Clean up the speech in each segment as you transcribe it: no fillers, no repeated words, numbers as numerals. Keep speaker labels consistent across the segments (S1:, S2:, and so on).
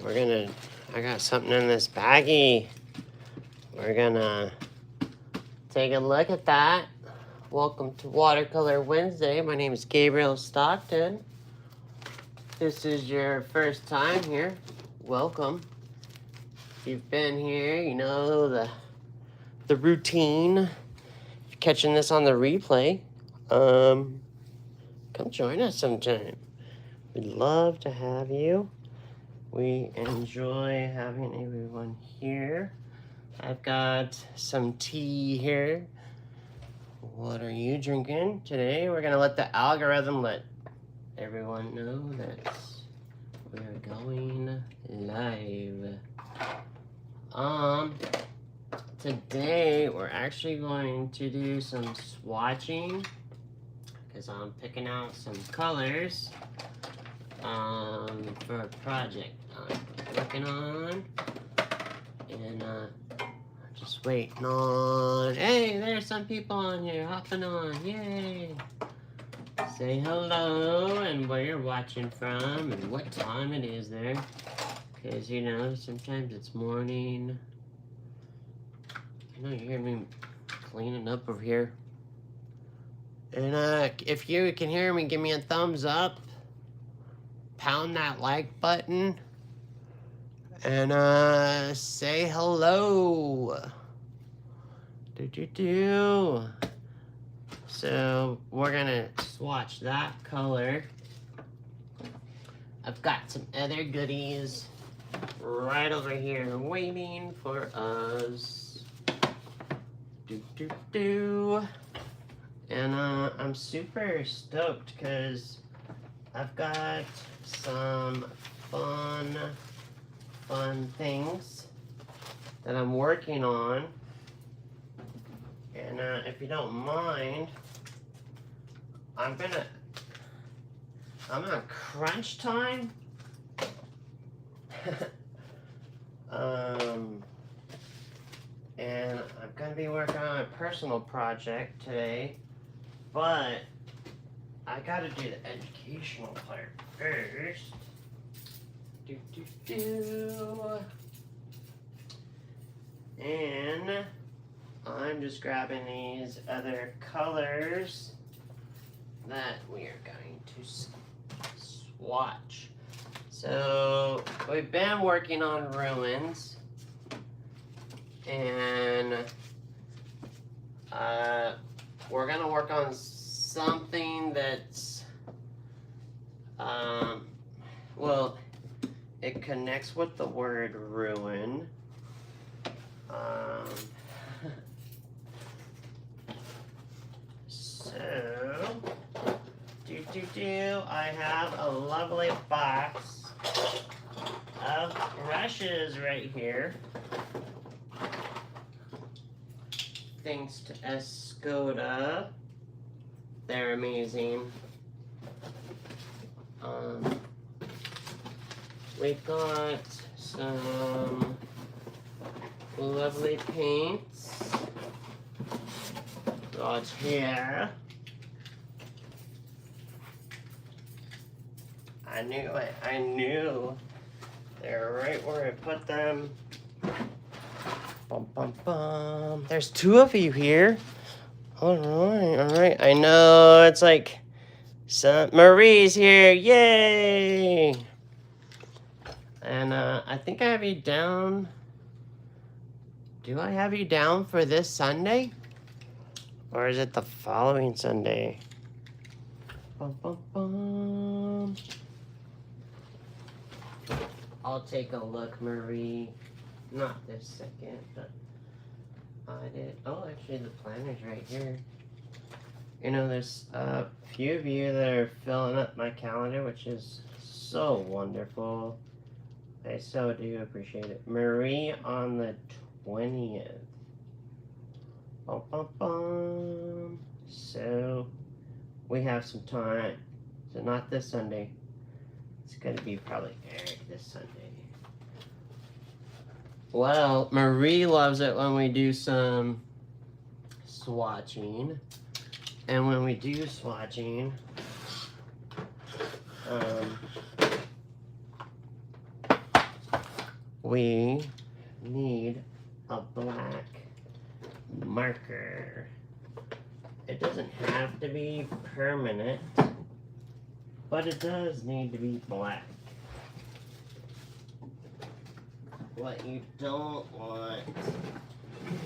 S1: I got something in this baggie. We're gonna take a look at that. Welcome to Watercolor Wednesday. My name is Gabriel Stockton. This is your first time here. Welcome. If you've been here, you know the routine. If you're catching this on the replay, come join us sometime. We'd love to have you. We enjoy having everyone here. I've got some tea here. What are you drinking today? We're gonna let the algorithm let everyone know that we're going live. Today we're actually going to do some swatching because I'm picking out some colors for a project I'm working on, and just waiting on. Hey, there's some people on here hopping on. Yay! Say hello and where you're watching from and what time it is there, because you know sometimes it's morning. I know you hear me cleaning up over here, and if you can hear me, give me a thumbs up. Pound that like button and say hello. So we're gonna swatch that color. I've got some other goodies right over here waiting for us. And I'm super stoked because I've got some fun things that I'm working on, and if you don't mind, I'm on crunch time. And I'm gonna be working on a personal project today, but I gotta do the educational part first. And I'm just grabbing these other colors that we are going to swatch. So we've been working on ruins, and we're gonna work on something that's well, it connects with the word ruin. So I have a lovely box of brushes right here, thanks to Escoda. They're amazing. We've got some lovely paints right here. I knew it. I knew they're right where I put them. Bum, bum, bum. There's two of you here. All right. I know it's like Marie's here. Yay! And I think I have you down. Do I have you down for this Sunday? Or is it the following Sunday? Bum, bum, bum. I'll take a look, Marie. Not this second, but I did. Oh, actually, the planner's right here. You know, there's a few of you that are filling up my calendar, which is so wonderful. I so do appreciate it. Marie on the 20th. Bum, bum, bum. So we have some time. So not this Sunday. It's going to be probably Eric this Sunday. Well, Marie loves it when we do some swatching. And when we do swatching, we need a black marker. It doesn't have to be permanent, but it does need to be black. What you don't want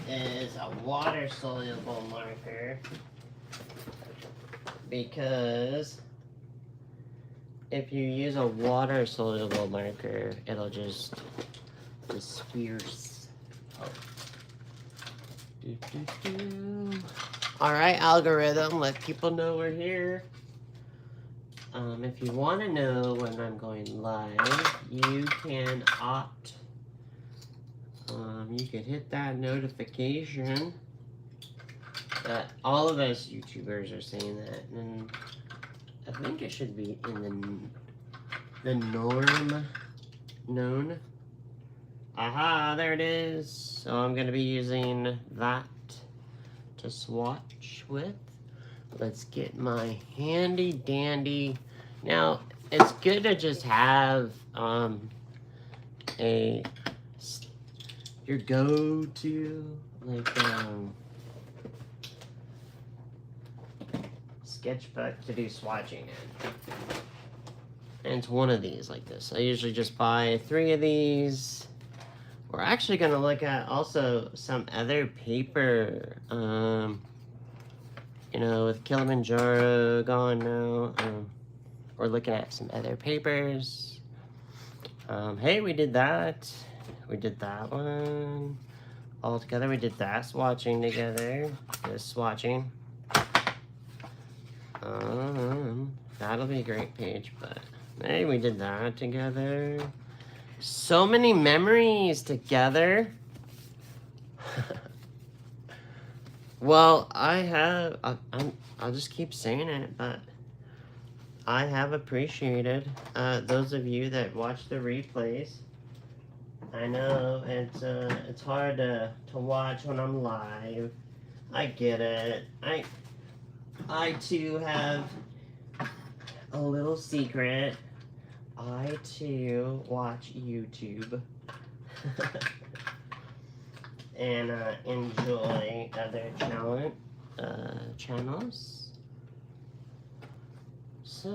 S1: is a water-soluble marker, because if you use a water-soluble marker, it'll just disperse. Alright, algorithm, let people know we're here. If you want to know when I'm going live, you can opt. You could hit that notification. That all of us YouTubers are saying that, and I think it should be in the norm known. Aha, there it is. So I'm gonna be using that to swatch with. Let's get my handy dandy. Now, it's good to just have your go-to, like sketchbook to do swatching in. And it's one of these like this. I usually just buy 3 of these. We're actually gonna look at also some other paper. You know, with Kilimanjaro gone now, we're looking at some other papers. Hey, we did that. We did that one all together. We did that swatching together. This swatching. That'll be a great page, but hey, we did that together. So many memories together. Well, I'll just keep saying it, but I have appreciated those of you that watch the replays. I know it's hard to watch when I'm live. I get it. I too have a little secret. I too watch YouTube. And enjoy other channels. So,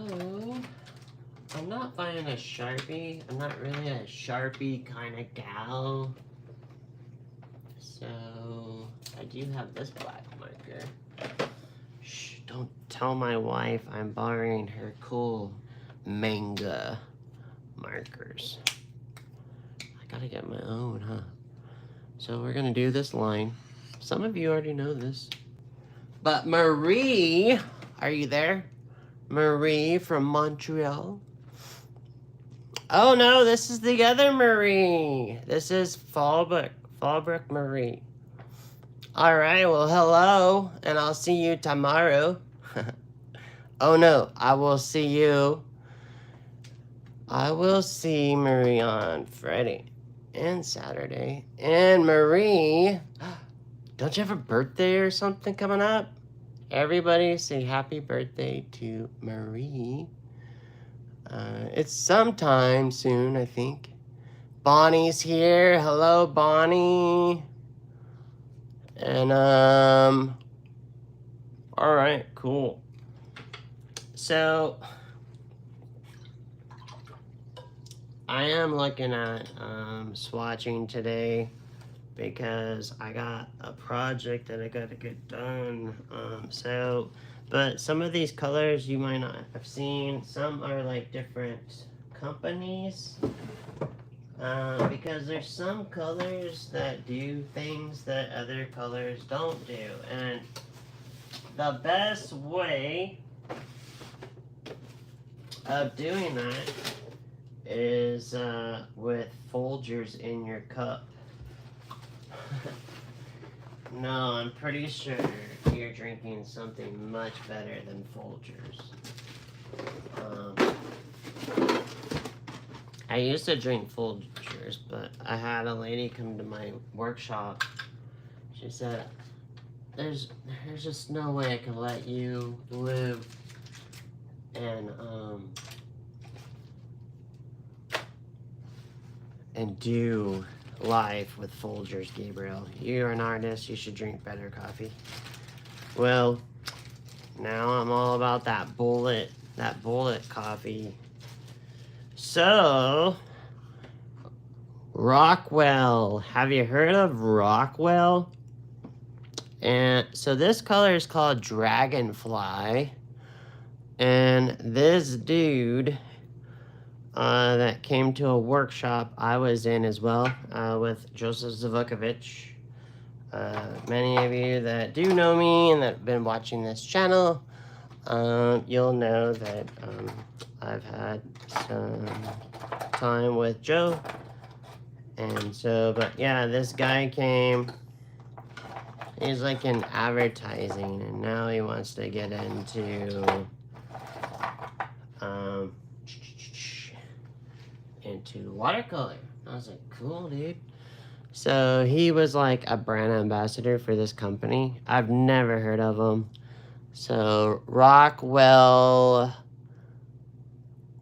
S1: I'm not buying a Sharpie. I'm not really a Sharpie kind of gal. So, I do have this black marker. Shh, don't tell my wife I'm borrowing her cool manga markers. I gotta get my own, huh? So we're gonna do this line. Some of you already know this. But Marie, are you there? Marie from Montreal. Oh no, this is the other Marie. This is Fallbrook Marie. All right, well, hello, and I'll see you tomorrow. Oh no, I will see Marie on Friday and Saturday. And Marie, don't you have a birthday or something coming up? Everybody say happy birthday to Marie. It's sometime soon, I think. Bonnie's here. Hello, Bonnie. And, all right, cool. So, I am looking at swatching today because I got a project that I got to get done. But some of these colors you might not have seen. Some are like different companies. Because there's some colors that do things that other colors don't do. And the best way of doing that is with Folgers in your cup. No, I'm pretty sure you're drinking something much better than Folgers. I used to drink Folgers, but I had a lady come to my workshop. She said, there's just no way I can let you live and do life with Folgers, Gabriel. You're an artist. You should drink better coffee. Well, now I'm all about that bullet coffee. So, Rockwell. Have you heard of Rockwell? And so this color is called Dragonfly. And this dude that came to a workshop I was in as well with Joseph Zavukovich. Many of you that do know me and that have been watching this channel, you'll know that I've had some time with Joe. And so, but yeah, this guy came. He's like in advertising, and now he wants to get into watercolor. I was like, cool, dude. So he was like a brand ambassador for this company. I've never heard of him. So Rockwell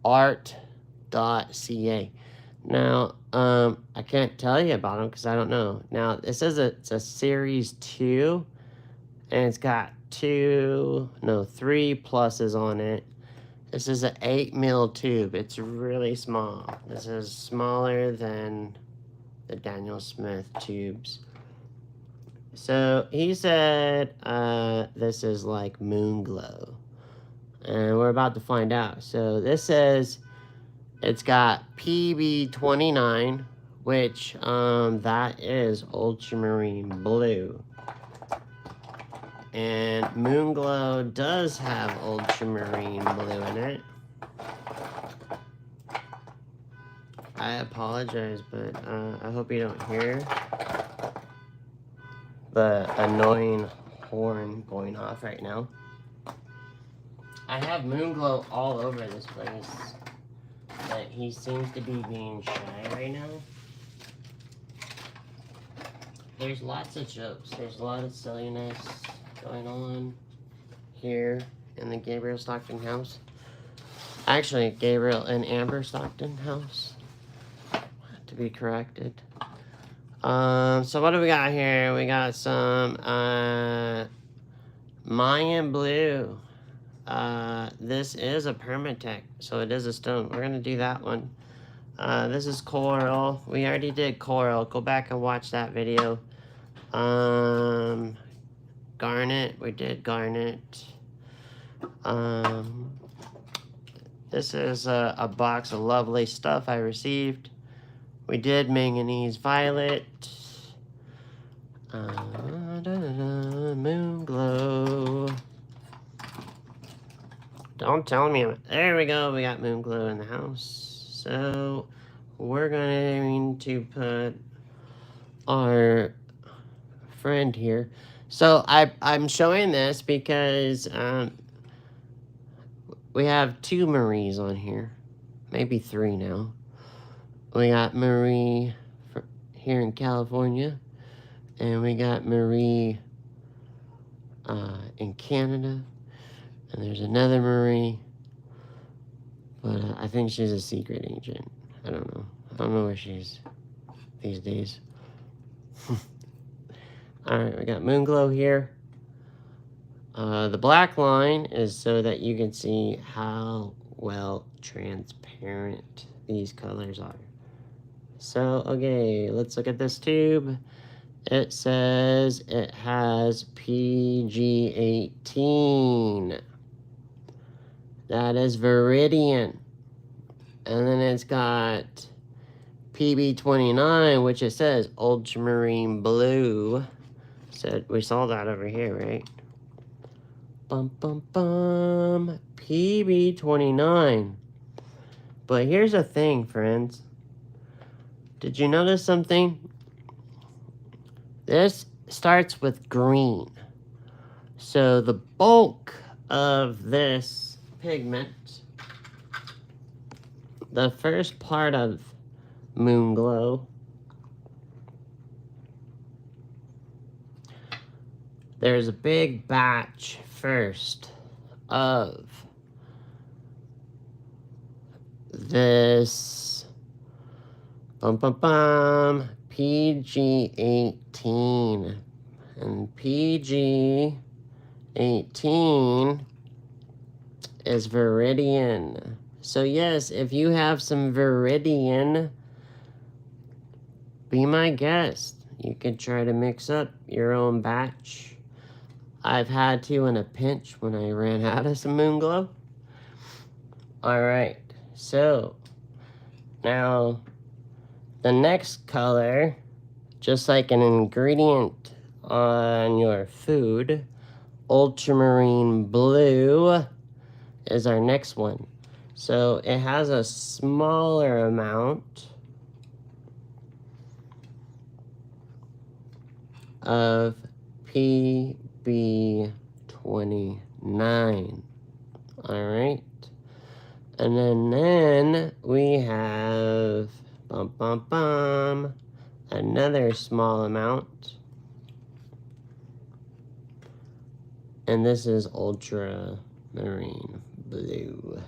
S1: Art.ca. Now, I can't tell you about them because I don't know. Now, it says it's a series 2, and it's got 3 pluses on it. This is an 8mm tube. It's really small. This is smaller than the Daniel Smith tubes. So he said this is like moon glow, and we're about to find out. So this says it's got PB29, which that is ultramarine blue. And Moonglow does have ultramarine blue in it. I apologize, but I hope you don't hear the annoying horn going off right now. I have Moonglow all over this place, but he seems to be being shy right now. There's lots of jokes. There's a lot of silliness going on here in the Gabriel Stockton house. Actually, Gabriel and Amber Stockton house, to be corrected. So what do we got here? We got some Mayan blue. This is a permatech, so it is a stone. We're gonna do that one. This is coral. We already did coral. Go back and watch that video. Garnet. We did garnet. This is a box of lovely stuff I received. We did manganese violet. Moon glow. Don't tell me. There we go. We got moon glow in the house. So we're going to put our friend here. So I'm showing this because we have 2 Maries on here. Maybe 3 now. We got Marie here in California. And we got Marie in Canada. And there's another Marie. But I think she's a secret agent. I don't know. I don't know where she is these days. Alright, we got Moonglow here. The black line is so that you can see how well transparent these colors are. So, okay, let's look at this tube. It says it has PG18. That is Viridian. And then it's got PB29, which it says ultramarine blue. So we saw that over here, right? Bum, bum, bum. PB29. But here's the thing, friends. Did you notice something? This starts with green. So the bulk of this pigment, the first part of Moonglow, there's a big batch first of this Bum, bum, bum. PG-18. And PG-18 is Viridian. So yes, if you have some Viridian, be my guest. You could try to mix up your own batch. I've had to in a pinch when I ran out of some moon glow. Alright, so now the next color, just like an ingredient on your food, ultramarine blue is our next one. So it has a smaller amount of PB29. Alright. And then we have another small amount. And this is ultramarine blue.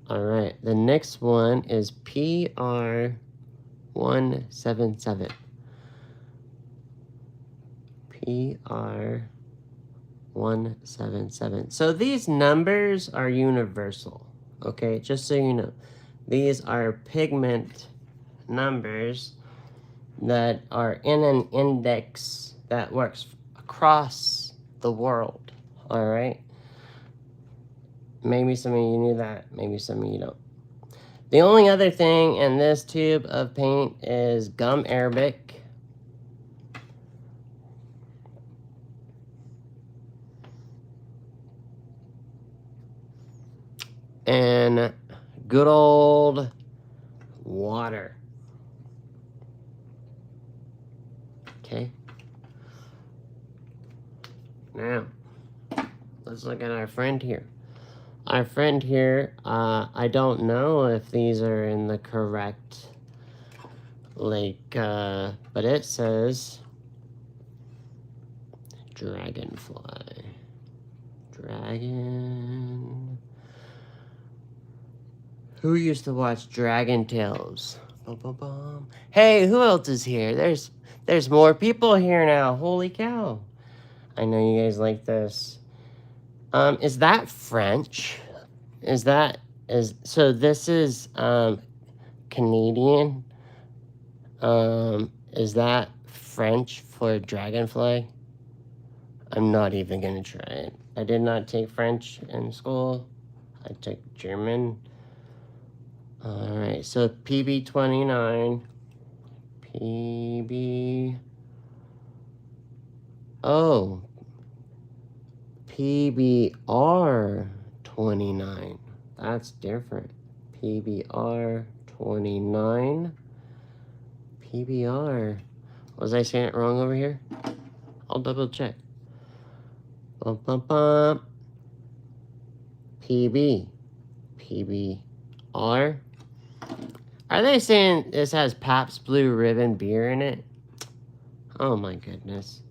S1: Alright, the next one is PR177. PR177. So these numbers are universal, okay? Just so you know. These are pigment numbers that are in an index that works across the world, alright? Maybe some of you knew that, maybe some of you don't. The only other thing in this tube of paint is gum arabic. And good old water. Okay. Now, let's look at our friend here. Our friend here, I don't know if these are in the correct, but it says dragonfly. Dragon. Who used to watch Dragon Tales? Bum, bum, bum. Hey, who else is here? There's more people here now. Holy cow. I know you guys like this. Is that French? So this is Canadian. Is that French for dragonfly? I'm not even gonna try it. I did not take French in school. I took German. Alright, so PB29. Oh. PBR29. That's different. PBR29. PBR. Was I saying it wrong over here? I'll double check. PBR. Are they saying this has Pabst Blue Ribbon beer in it? Oh my goodness.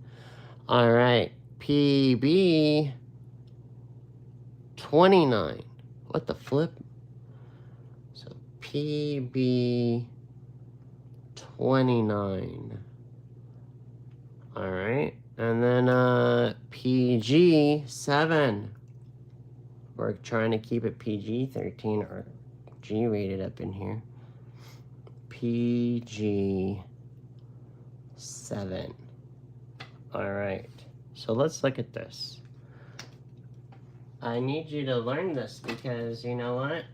S1: Alright. PB29. What the flip? So PB29. Alright. And then PG7. We're trying to keep it PG-13 or G-rated up in here. PG7. Alright. So let's look at this. I need you to learn this because you know what?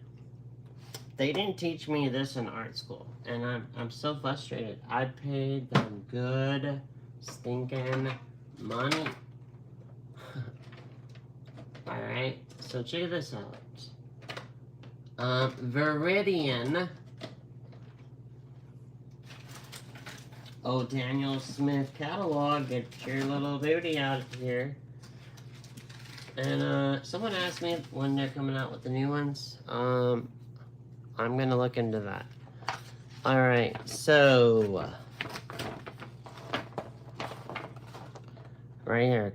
S1: They didn't teach me this in art school. And I'm so frustrated. I paid them good stinking money. Alright, so check this out. Viridian. Oh, Daniel Smith catalog. Get your little booty out here. And someone asked me when they're coming out with the new ones. I'm gonna look into that. Alright, so right here.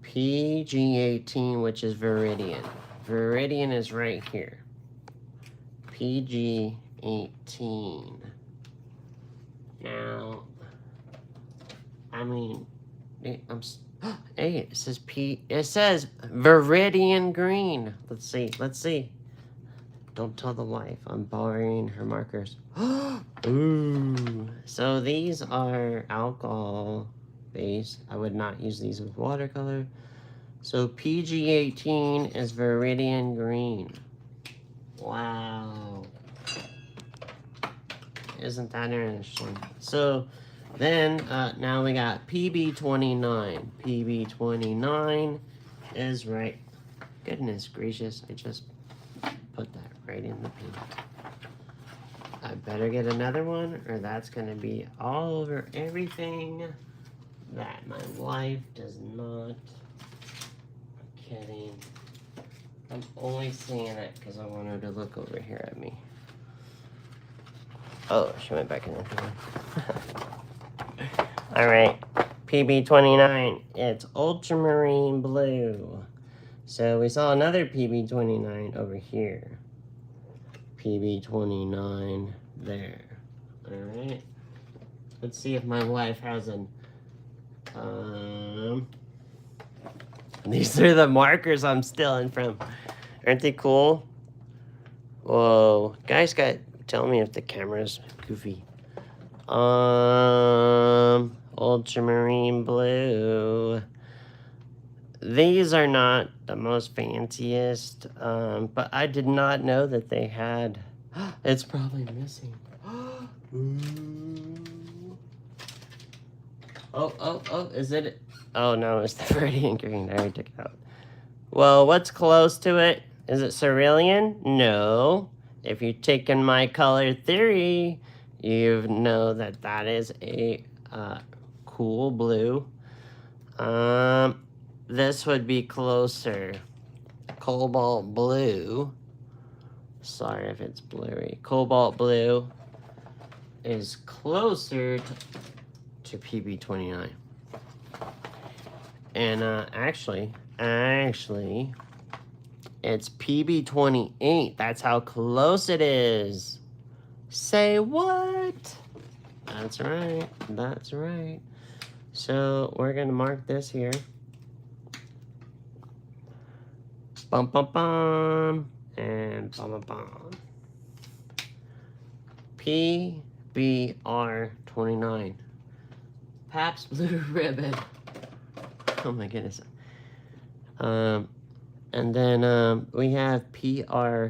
S1: PG18, which is Viridian. Viridian is right here. PG-18. Now, I mean, hey, it says it says Viridian Green. Let's see. Don't tell the wife I'm borrowing her markers. Ooh. So these are alcohol based. I would not use these with watercolor. So PG-18 is Viridian Green. Wow. Isn't that interesting? So then now we got PB-29. PB-29 is right. Goodness gracious, I just put that right in the paint. I better get another one or that's gonna be all over everything that my wife does not. I'm kidding. I'm only saying it because I want her to look over here at me. Oh, she went back in the thing. Alright, PB-29. It's ultramarine blue. So we saw another PB-29 over here. PB-29 there. Alright. Let's see if my wife has an... These are the markers I'm stealing from. Aren't they cool? Whoa. Guys, tell me if the camera's goofy. Ultramarine blue. These are not the most fanciest, but I did not know that they had... It's probably missing. Oh, is it? Oh no, it's the Viridian Green. I already took it out. Well, what's close to it? Is it cerulean? No. If you've taken my color theory, you know that that is a cool blue. This would be closer. Cobalt blue. Sorry if it's blurry. Cobalt blue is closer to PB-29. And actually, it's PB-28. That's how close it is. Say what? That's right. That's right. So we're going to mark this here. Bum, bum, bum. And bum, bum, bum. PBR-29. Pabst Blue Ribbon. Oh my goodness. And then we have PR.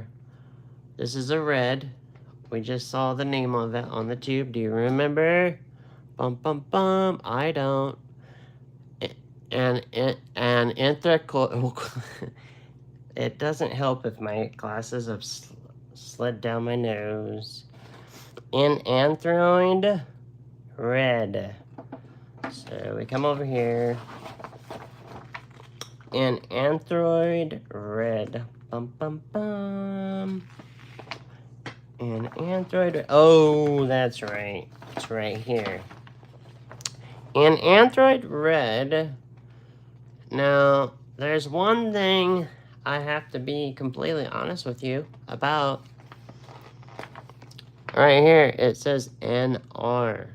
S1: This is a red. We just saw the name of it on the tube. Do you remember? Bum bum bum. I don't. And anthraco. It doesn't help if my glasses have slid down my nose. Anthroid red. So we come over here. Anthroid red. Bum bum bum. Anthroid. Oh, that's right. It's right here. Anthroid red. Now, there's one thing I have to be completely honest with you about. Right here, it says NR.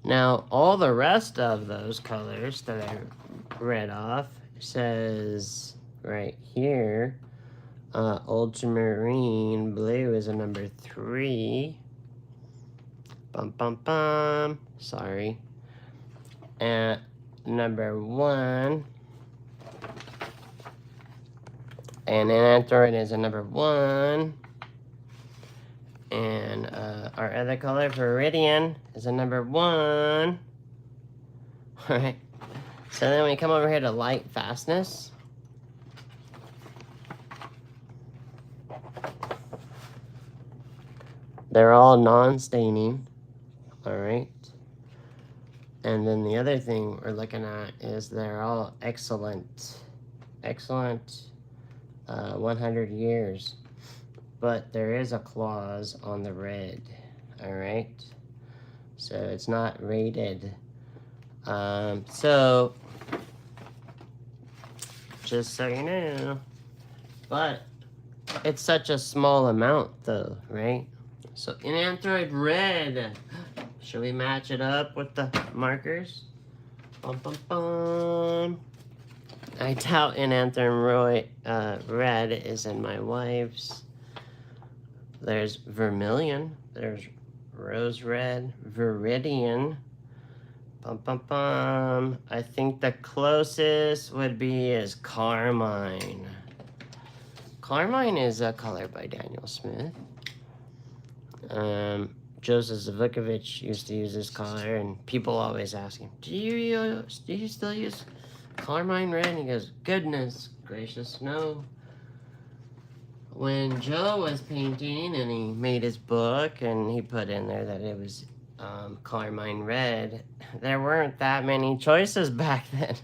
S1: Now, all the rest of those colors that I read off says right here, ultramarine blue is a number 3. Bum, bum, bum. Sorry. And number 1. And anthroid is a number 1. And our other color, Viridian, is a number 1. Alright. So then we come over here to light fastness. They're all non-staining. Alright. And then the other thing we're looking at is they're all excellent. Excellent 100 years. But there is a clause on the red. Alright. So it's not rated. So just so you know. But It's such a small amount though, right? So in Android red, should we match it up with the markers? Bum, bum, bum. I doubt Enanthem red is in my wife's. There's vermilion. There's rose red, viridian. Bum, bum, bum. I think the closest would be is carmine. Carmine is a color by Daniel Smith. Joseph Zvukovic used to use this color, and people always ask him, do you still use carmine red? And he goes, goodness gracious, no. When Joe was painting and he made his book and he put in there that it was carmine red, there weren't that many choices back then.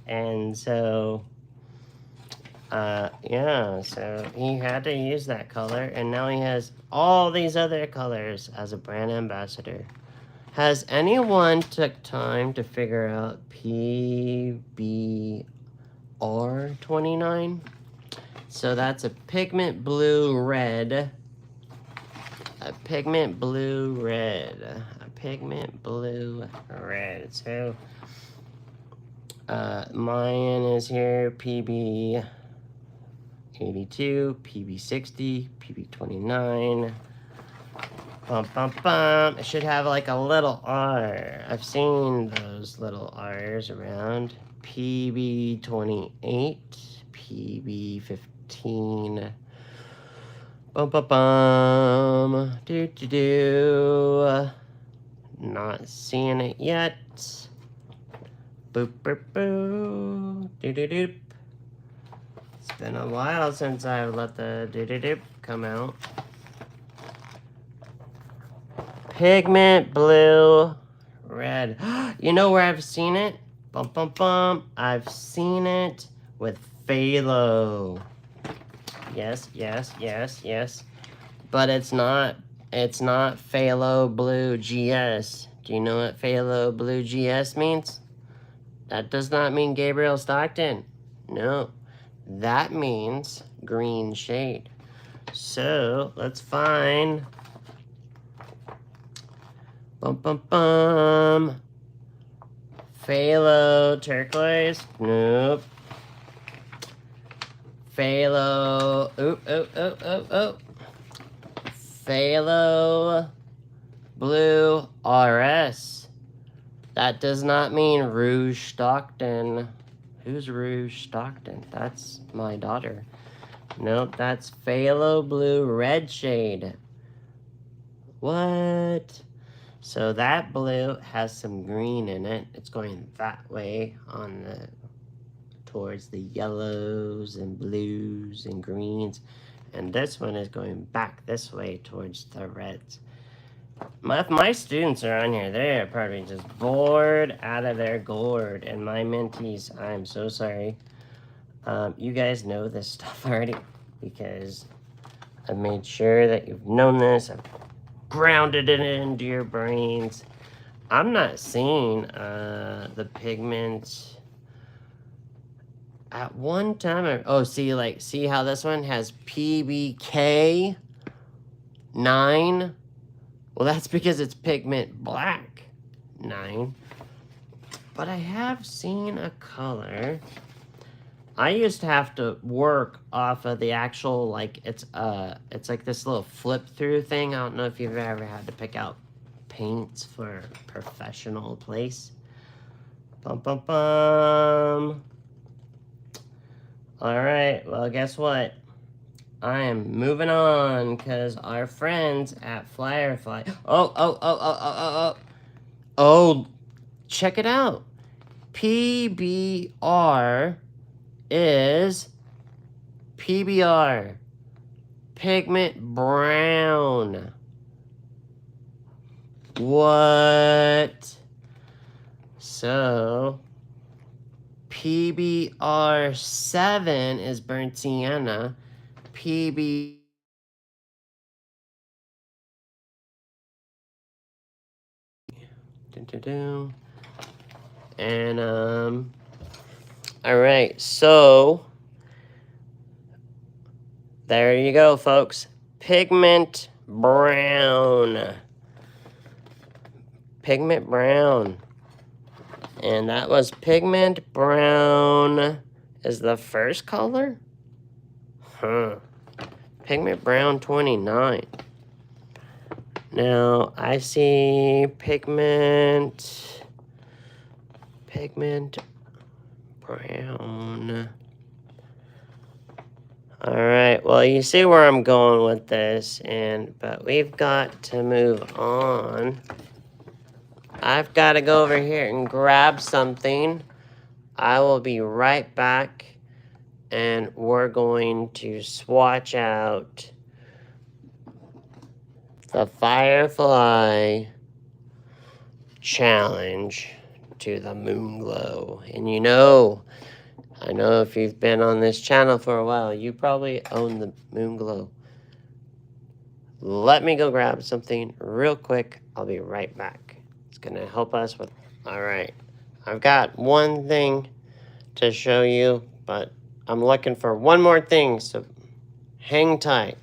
S1: And so, yeah, so he had to use that color, and now he has all these other colors as a brand ambassador. Has anyone took time to figure out PBR29? So that's a pigment blue red. A pigment blue red. A pigment blue red. So mine is here, PB82, PB60, PB29. Bum, bum, bum. It should have like a little R. I've seen those little R's around. PB28, PB15. Bum, bum, bum. Do, do, do. Not seeing it yet. Boop, boop, boop. Do, do, doop. It's been a while since I've let the do, do, doop come out. Pigment blue red. You know where I've seen it? Bum, bum, bum. I've seen it with phthalo. Yes, yes, yes, yes. But it's not phthalo blue GS. Do you know what phthalo blue GS means? That does not mean Gabriel Stockton. No. That means green shade. So let's find bum, bum, bum. Phthalo turquoise. Nope. Phthalo. Oh. Phthalo blue RS. That does not mean Rouge Stockton. Who's Rouge Stockton? That's my daughter. Nope, that's phthalo blue red shade. What? So that blue has some green in it. It's going that way on the towards the yellows and blues and greens. And this one is going back this way towards the reds. If my students are on here, they are probably just bored out of their gourd. And my mentees, I'm so sorry. You guys know this stuff already because I've made sure that you've known this. I've grounded it into your brains. I'm not seeing the pigment at one time. See how this one has PBK 9? Well, that's because it's pigment black 9. But I have seen a color. I used to have to work off of the actual, like, it's like this little flip through thing. I don't know if you've ever had to pick out paints for a professional place. Bum, bum, bum. All right, well, guess what? I am moving on because our friends at Firefly. Oh, check it out. PBR is PBR. Pigment brown. What? So, PBR7 is burnt sienna. PB and all right, so There you go, folks. Pigment brown. Pigment brown. And that was pigment brown is the first color? Huh. Pigment brown 29. Now, I see pigment brown. All right, well, you see where I'm going with this, but we've got to move on. I've got to go over here and grab something. I will be right back, and we're going to swatch out the Firefly Challenge to the Moon Glow. And I know if you've been on this channel for a while, you probably own the Moon Glow. Let me go grab something real quick. I'll be right back. It's going to help us with... All right. I've got one thing to show you, but I'm looking for one more thing, so hang tight.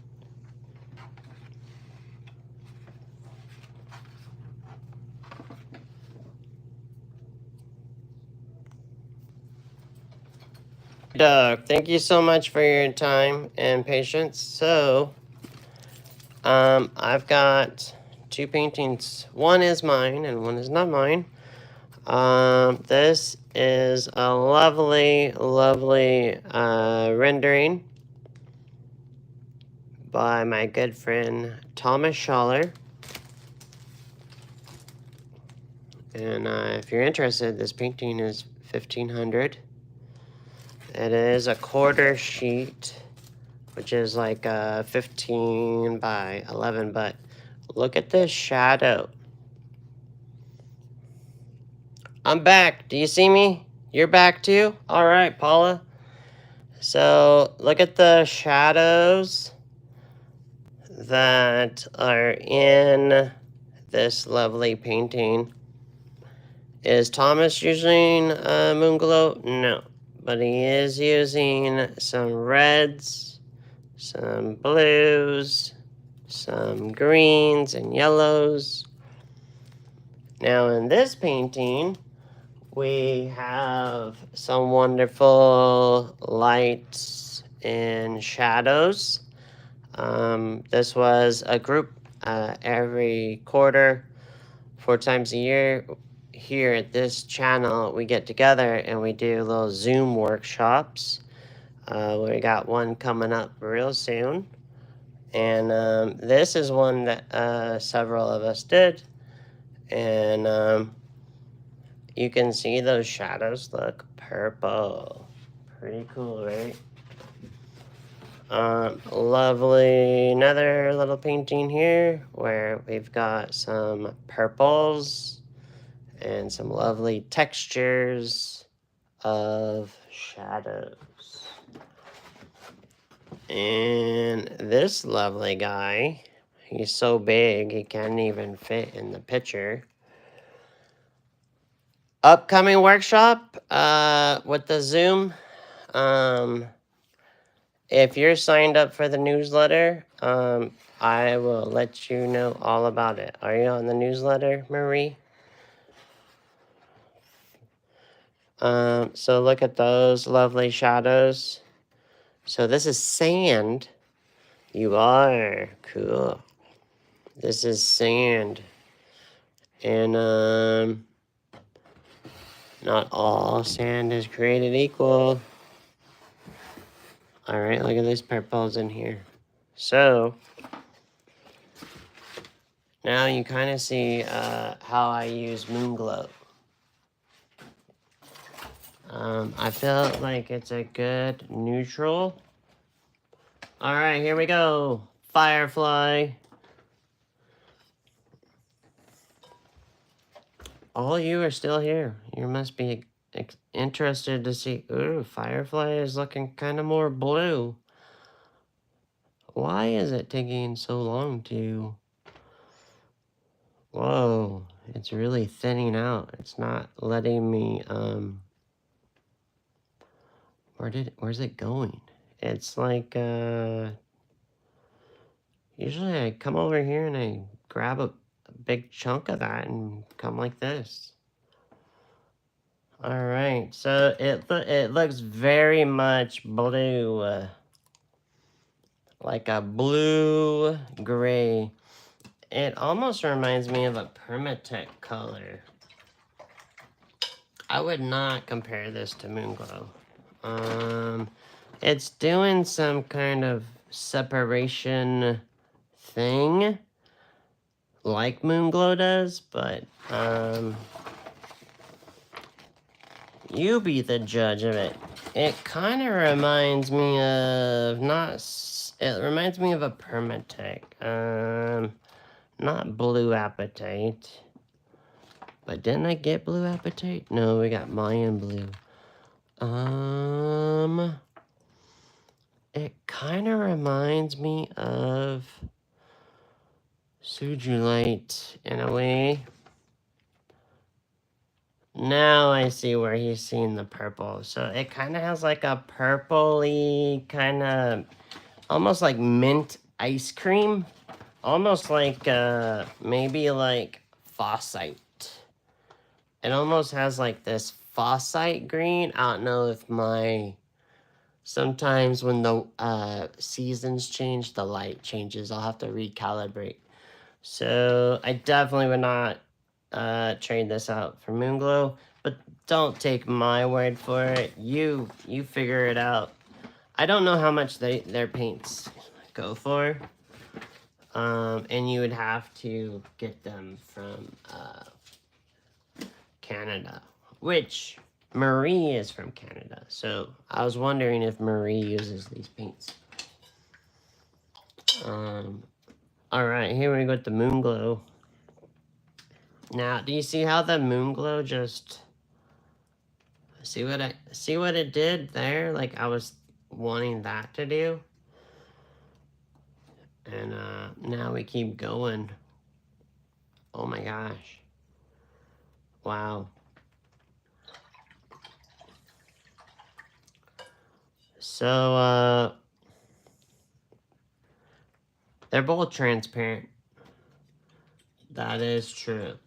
S1: Doug, thank you so much for your time and patience. So, I've got two paintings. One is mine and one is not mine. This is a lovely, lovely rendering by my good friend Thomas Schaller. And if you're interested, this painting is $1,500. It is a quarter sheet, which is like 15 by 11, but look at this shadow. I'm back. Do you see me? You're back too? All right, Paula. So look at the shadows that are in this lovely painting. Is Thomas using Moon Glow? No. But he is using some reds, some blues, some greens and yellows. Now in this painting, we have some wonderful lights and shadows. This was a group every quarter, 4 times a year. Here at this channel, we get together and we do little Zoom workshops. We got one coming up real soon. And this is one that several of us did. And you can see those shadows look purple. Pretty cool, right? Lovely, another little painting here where we've got some purples and some lovely textures of shadows. And this lovely guy, he's so big he can't even fit in the picture. Upcoming workshop with the Zoom. If you're signed up for the newsletter, I will let you know all about it. Are you on the newsletter, Marie? So look at those lovely shadows. So this is sand. You are. Cool. This is sand. And not all sand is created equal. All right, look at these purples in here. So now you kind of see how I use Moon Glow. I feel like it's a good neutral. All right, here we go. Firefly. All you are still here. You must be interested to see. Ooh, Firefly is looking kind of more blue. Why is it taking so long to... Whoa, it's really thinning out. It's not letting me, where's it going? It's like, Usually I come over here and I grab a big chunk of that and come like this. All right, so it looks very much blue, like a blue gray. It almost reminds me of a permatech color. I would not compare this to Moonglow. It's doing some kind of separation thing like Moonglow does, but you be the judge of it. It kind of reminds me of it reminds me of a permatech. Not Blue Appetite. But didn't I get Blue Appetite? No, we got Mayan Blue. It kind of reminds me of Sujulite in a way. Now I see where he's seen the purple. So it kind of has like a purpley kind of, almost like mint ice cream. Almost like maybe like Fosite. It almost has like this Fosite green. I don't know if sometimes when the seasons change, the light changes. I'll have to recalibrate. So I definitely would not trade this out for Moonglow, but don't take my word for it. You figure it out. I don't know how much their paints go for. And you would have to get them from Canada, which Marie is from Canada. So I was wondering if Marie uses these paints. All right, here we go with the Moonglow. Now, do you see how the Moonglow just see what it did there? Like I was wanting that to do. And now we keep going. Oh my gosh. Wow. So they're both transparent. That is true.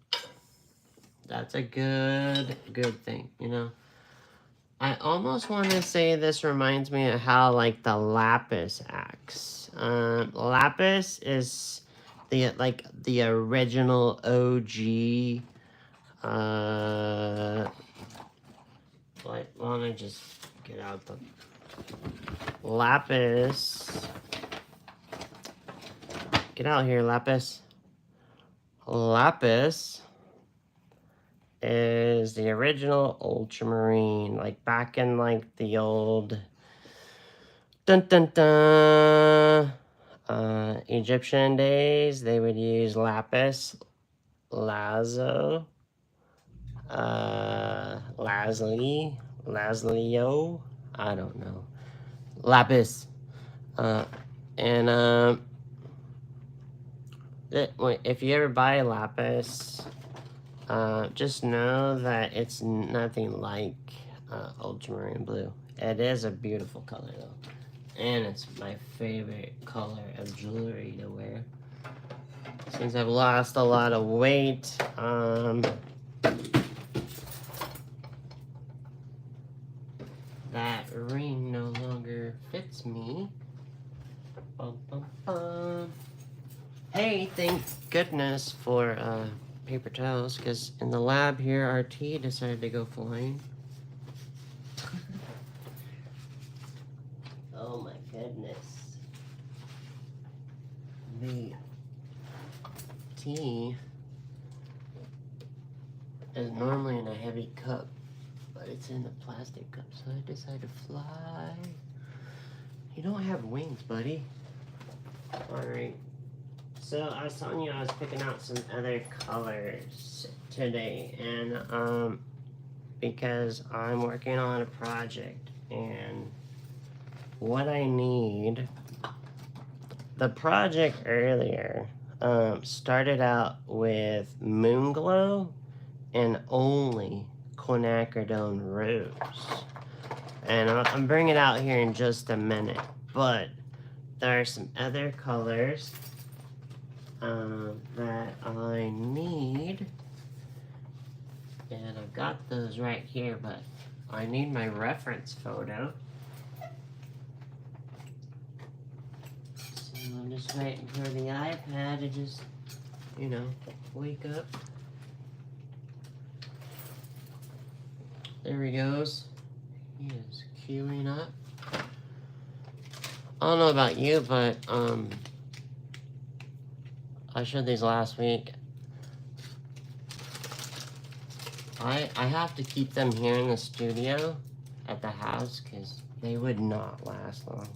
S1: That's a good thing, you know. I almost want to say this reminds me of how like the Lapis acts. Lapis is the original OG. Why don't I just get out the Lapis? Get out here, Lapis. Lapis is the original ultramarine, like back in like the old Egyptian days. They would use lapis lazuli, Laslio, I don't know, lapis, and if you ever buy lapis, just know that it's nothing like ultramarine blue. It is a beautiful color though, and it's my favorite color of jewelry to wear. Since I've lost a lot of weight, that ring no longer fits me. Bum, bum, bum. Hey, thank goodness for paper towels, because in the lab here, RT decided to go flying. Oh my goodness. The tea is normally in a heavy cup, but it's in a plastic cup, so I decided to fly. You don't have wings, buddy. Alright. So I was telling you I was picking out some other colors today, and because I'm working on a project, and what I need, the project earlier started out with Moonglow and only quinacridone rose, and I'm bringing it out here in just a minute, but there are some other colors that I need. And I've got those right here, but I need my reference photo. So I'm just waiting for the iPad to just, you know, wake up. There he goes. He is queuing up. I don't know about you, but I showed these last week. I have to keep them here in the studio at the house because they would not last long.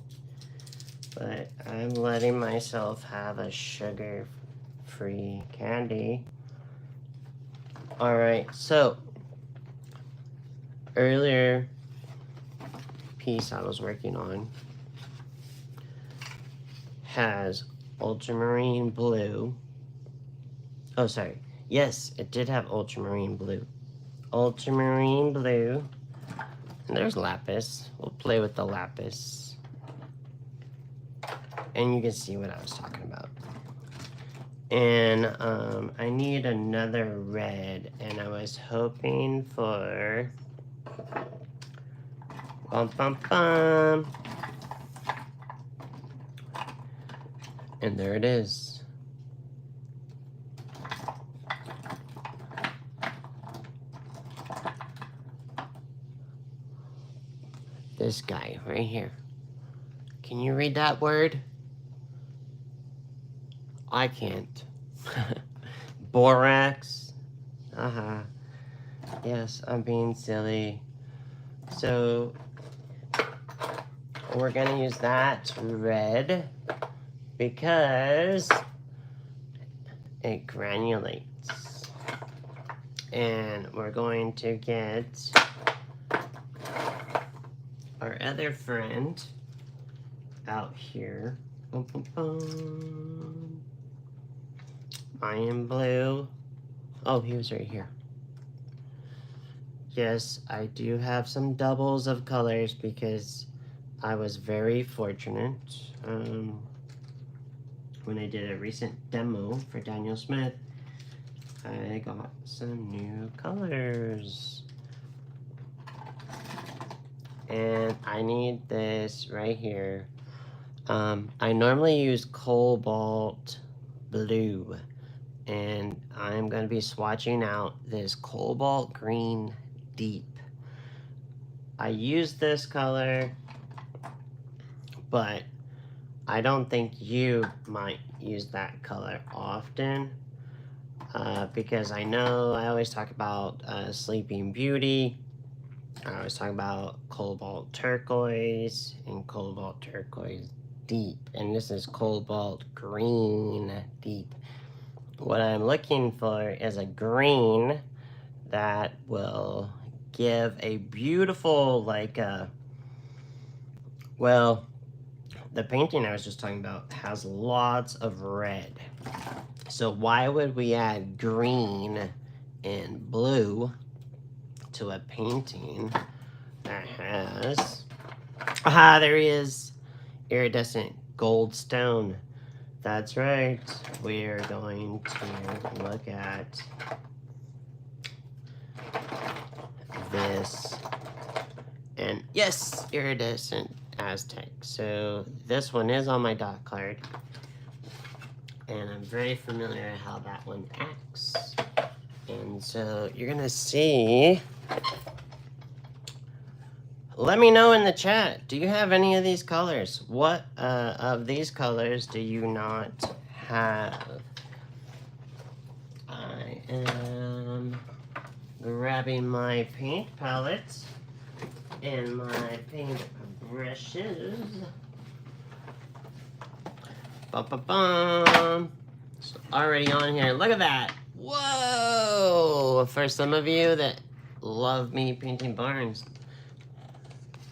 S1: But I'm letting myself have a sugar-free candy. Alright, so earlier piece I was working on has ultramarine blue. Oh, sorry. Yes, it did have ultramarine blue. Ultramarine blue. And there's lapis. We'll play with the lapis. And you can see what I was talking about. And I need another red. And I was hoping for... Bum, bum, bum. And there it is. This guy right here. Can you read that word? I can't. Borax. Yes, I'm being silly. So we're gonna use that red because it granulates. And we're going to get our other friend out here. Bum, bum, bum. I am blue. Oh, he was right here. Yes, I do have some doubles of colors because I was very fortunate when I did a recent demo for Daniel Smith. I got some new colors. And I need this right here. I normally use cobalt blue, and I'm going to be swatching out this cobalt green deep. I use this color, but I don't think you might use that color often, because I know I always talk about Sleeping Beauty. I always talk about cobalt turquoise and cobalt turquoise deep, and this is cobalt green deep. What I'm looking for is a green that will give a beautiful, like well, the painting I was just talking about has lots of red. So why would we add green and blue to a painting that has, there he is, iridescent gold stone. That's right, we're going to look at this, and yes, iridescent Aztec. So this one is on my dot card, and I'm very familiar with how that one acts. And so you're gonna see, let me know in the chat, do you have any of these colors? What of these colors do you not have? I am grabbing my paint palettes and my paint brushes. Bum, bum, bum. It's already on here. Look at that. Whoa! For some of you that love me painting barns,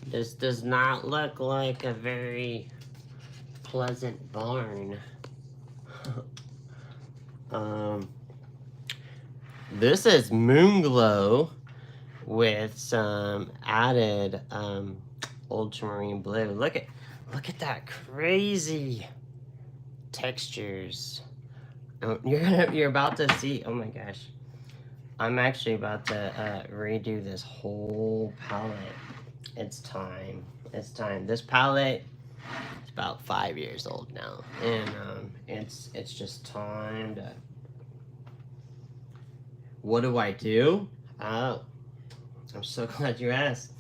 S1: this does not look like a very pleasant barn. This is Moonglow with some added ultramarine blue. Look at that crazy textures Oh, you're about to see. Oh my gosh, I'm actually about to redo this whole palette. It's time. It's time. This palette is about 5 years old now, and it's just time to. What do I do? Oh, I'm so glad you asked.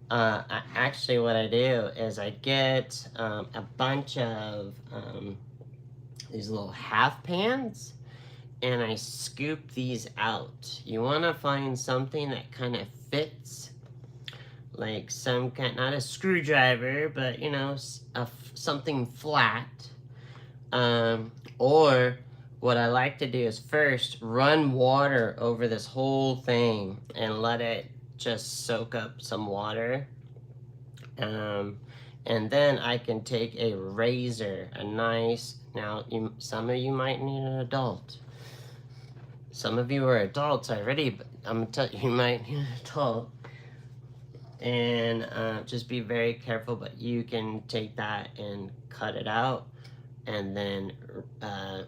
S1: Actually, what I do is I get a bunch of these little half pans, and I scoop these out. You want to find something that kind of fits, like some kind, not a screwdriver, but you know, something flat. Or what I like to do is first run water over this whole thing and let it just soak up some water. And then I can take a razor, a nice, now some of you might need an adult. Some of you are adults already, but I'm gonna tell you, you might need an adult. And just be very careful, but you can take that and cut it out and then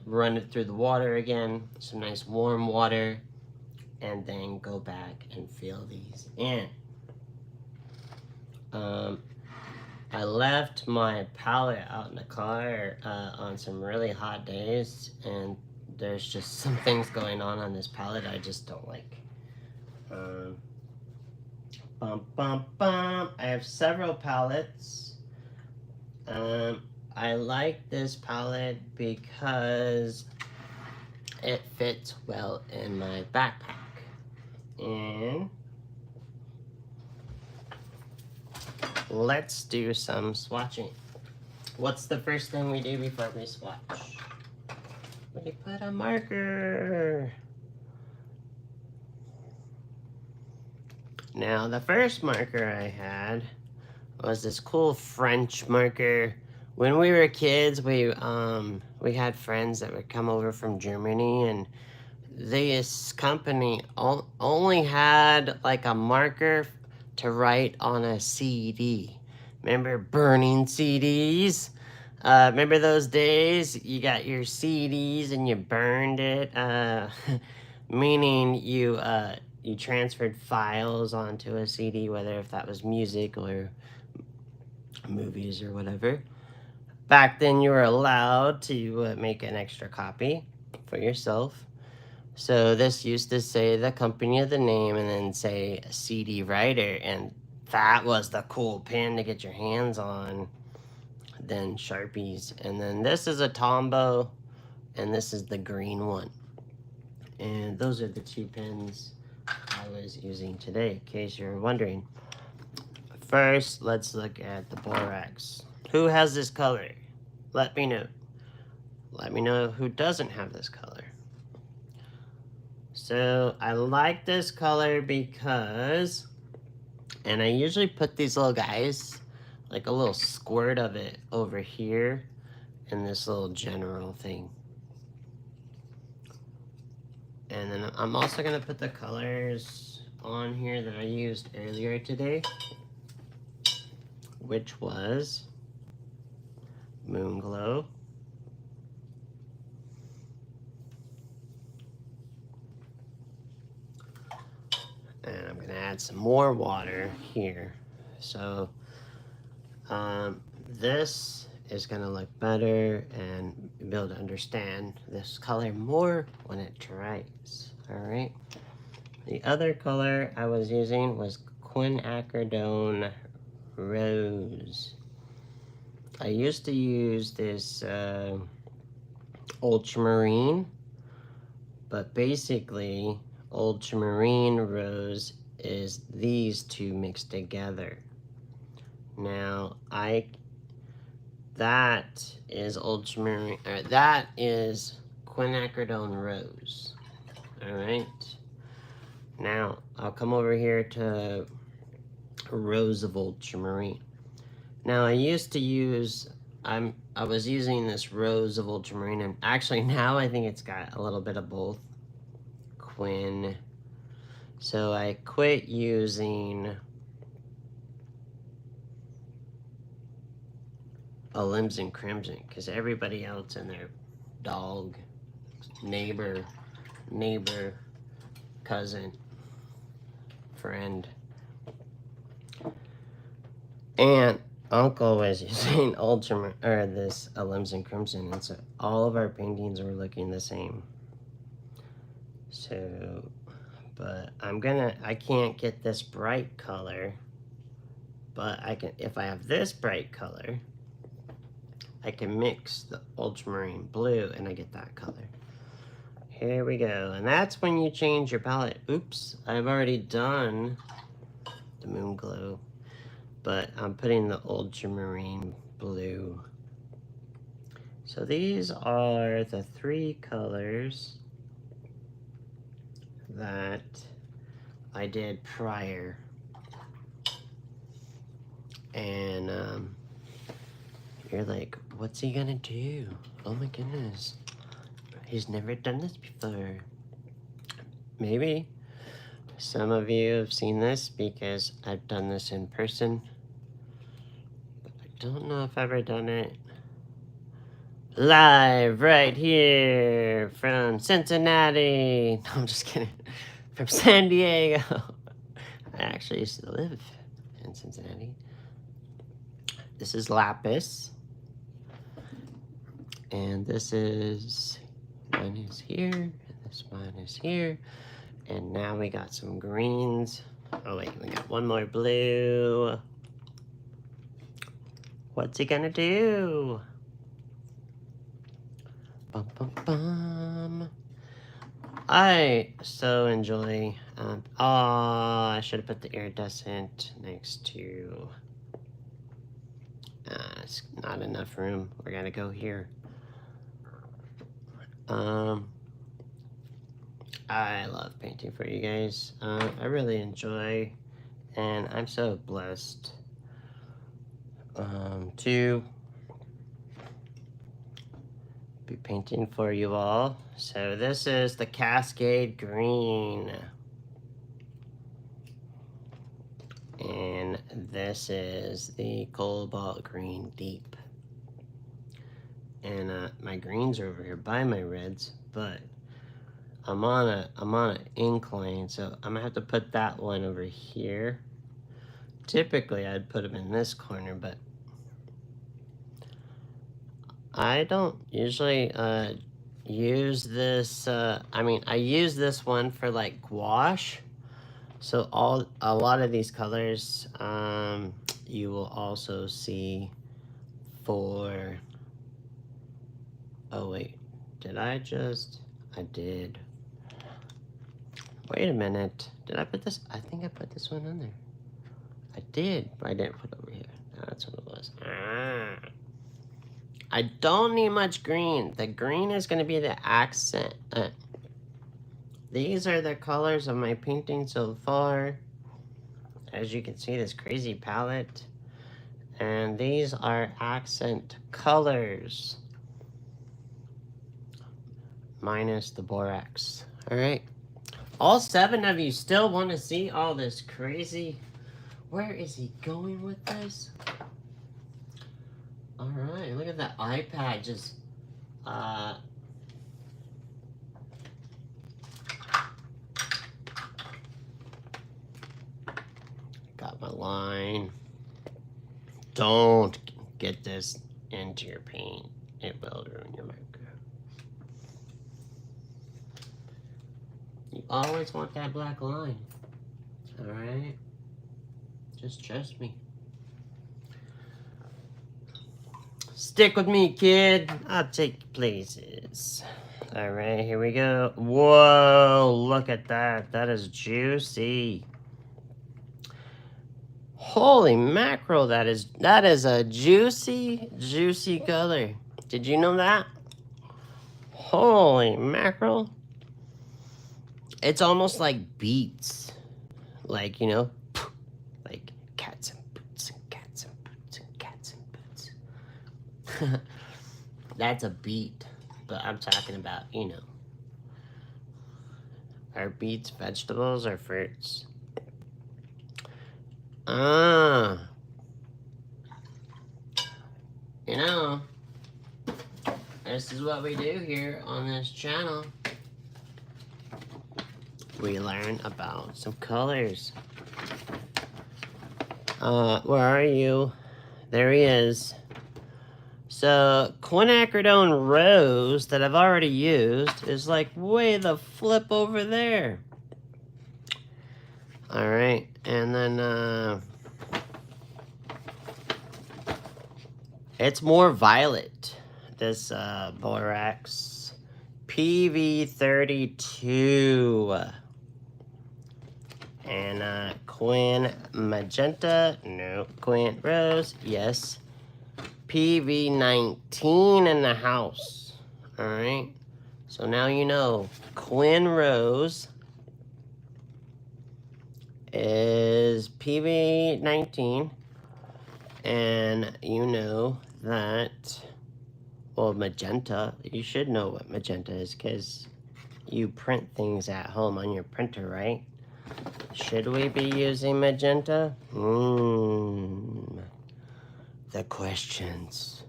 S1: run it through the water again, some nice warm water, and then go back and fill these in. I left my palette out in the car on some really hot days, and there's just some things going on this palette I just don't like. Bum, bum, bum. I have several palettes. I like this palette because it fits well in my backpack. And let's do some swatching. What's the first thing we do before we swatch? We put a marker. Now, the first marker I had was this cool French marker. When we were kids, we had friends that would come over from Germany, and this company only had like a marker to write on a CD. Remember burning CDs? Remember those days? You got your CDs and you burned it, meaning you transferred files onto a CD, whether if that was music or movies or whatever. Back then, you were allowed to make an extra copy for yourself. So this used to say the company of the name and then say a CD writer, and that was the cool pen to get your hands on. Then Sharpies, and then this is a Tombow, and this is the green one. And those are the two pens I was using today, in case you're wondering. First, let's look at the borax. Who has this color? Let me know. Let me know who doesn't have this color. So I like this color because, and I usually put these little guys, like a little squirt of it over here in this little general thing. And then I'm also gonna put the colors on here that I used earlier today, which was Moon Glow, and I'm gonna add some more water here. So this is gonna look better and be able to understand this color more when it dries. All right. The other color I was using was quinacridone rose. I used to use this ultramarine, but basically ultramarine rose is these two mixed together. Now that is ultramarine, that is quinacridone rose. All right. Now I'll come over here to rose of ultramarine. Now I used to use, I was using this rose of ultramarine, and actually now I think it's got a little bit of both. Quin. So I quit using Limson Crimson, because everybody else in their dog, neighbor, cousin, friend, aunt, uncle was using this Limson Crimson, and so all of our paintings were looking the same. So, but I can't get this bright color, but I can, if I have this bright color, I can mix the ultramarine blue and I get that color. Here we go, and that's when you change your palette. Oops, I've already done the moon glow, but I'm putting the ultramarine blue. So these are the 3 colors that I did prior. And you're like, what's he gonna do? Oh my goodness. He's never done this before. Maybe some of you have seen this because I've done this in person. But I don't know if I've ever done it live right here from Cincinnati. No, I'm just kidding. From San Diego. I actually used to live in Cincinnati. This is lapis. And this is, one is here, and this one is here. And now we got some greens. Oh wait, we got one more blue. What's he gonna do? Bum, bum, bum. I so enjoy, oh, I should have put the iridescent next to, it's not enough room. We're gonna go here. I love painting for you guys. I really enjoy, and I'm so blessed to be painting for you all. So this is the Cascade Green. And this is the Cobalt Green Deep. And my greens are over here by my reds, but I'm on an incline, so I'm gonna have to put that one over here. Typically I'd put them in this corner, but I don't usually use this. I use this one for like gouache. So a lot of these colors you will also see for. Oh wait, I did. Wait a minute. Did I put this? I think I put this one on there. I did, but I didn't put it over here. That's what it was. I don't need much green. The green is going to be the accent. These are the colors of my painting so far. As you can see, this crazy palette. And these are accent colors. Minus the borax. All right. All 7 of you still want to see all this crazy. Where is he going with this? All right, look at that iPad just, got my line. Don't get this into your paint. It will ruin your marker. You always want that black line. All right? Just trust me. Stick with me, kid. I'll take you places. All right, here we go. Whoa, look at that. That is juicy. Holy mackerel, that is a juicy color. Did you know that? Holy mackerel. It's almost like beets. Like, you know, like cats and boots and cats and boots and cats and boots. That's a beet, but I'm talking about, you know, are beets vegetables or fruits? you know, this is what we do here on this channel. We learn about some colors. Where are you? There he is. So, quinacridone rose that I've already used is like way the flip over there. Alright, and then, it's more violet, this, borax. PV32. And, Quin magenta, no. Quin rose, yes. PV19 in the house. Alright. So now you know. Quin rose is PV19. And you know that, well, magenta. You should know what magenta is because you print things at home on your printer, right? Should we be using magenta? The questions.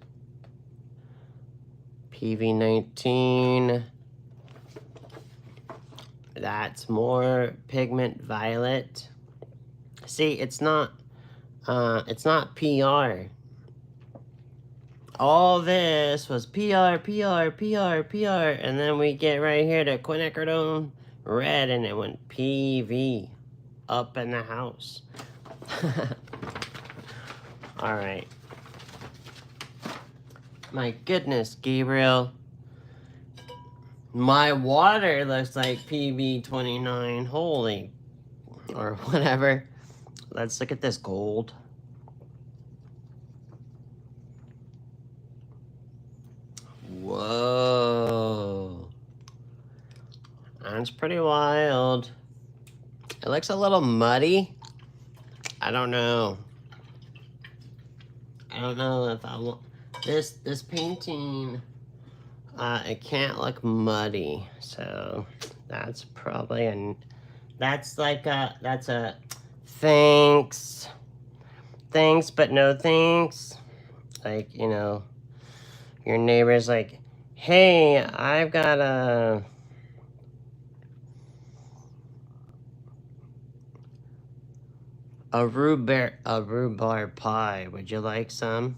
S1: PV19. That's more pigment violet. See, it's not PR. All this was PR, PR, PR, PR, and then we get right here to quinacridone red, and it went PV up in the house. All right. My goodness, Gabriel. My water looks like PV29. Holy, or whatever. Let's look at this gold. Whoa. That's pretty wild. It looks a little muddy. I don't know. I don't know if I want this painting. It can't look muddy, so that's probably that's a thanks but no thanks. Like, you know, your neighbor's like, hey, I've got a rhubarb pie. Would you like some?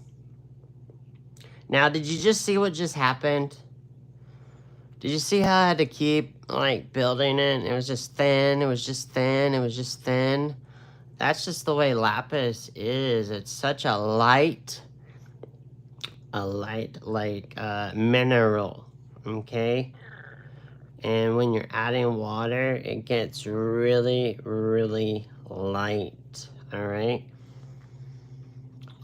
S1: Now, did you just see what just happened? Did you see how I had to keep, like, building it? It was just thin, it was just thin, it was just thin. That's just the way lapis is. It's such a light, mineral, okay? And when you're adding water, it gets really, really light, all right?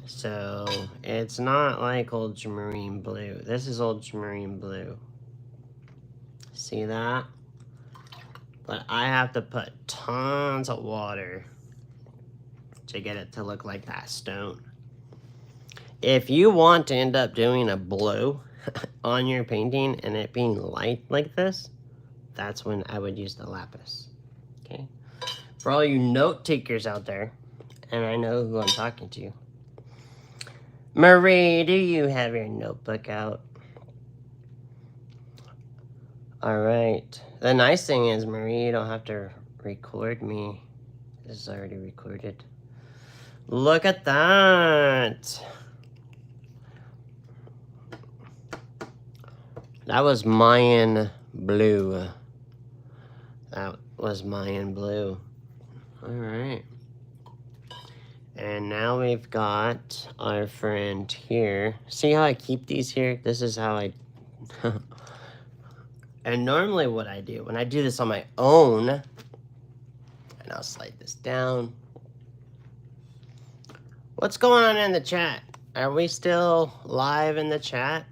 S1: So, it's not like ultramarine blue. This is ultramarine blue. See that? But I have to put tons of water to get it to look like that stone. If you want to end up doing a blue on your painting and it being light like this, that's when I would use the lapis. Okay? For all you note takers out there, and I know who I'm talking to. Marie, do you have your notebook out? All right. The nice thing is, Marie, you don't have to record me. This is already recorded. Look at that. That was Mayan blue. That was Mayan blue. All right. And now we've got our friend here. See how I keep these here? This is how I... And normally what I do, when I do this on my own, and I'll slide this down. What's going on in the chat? Are we still live in the chat?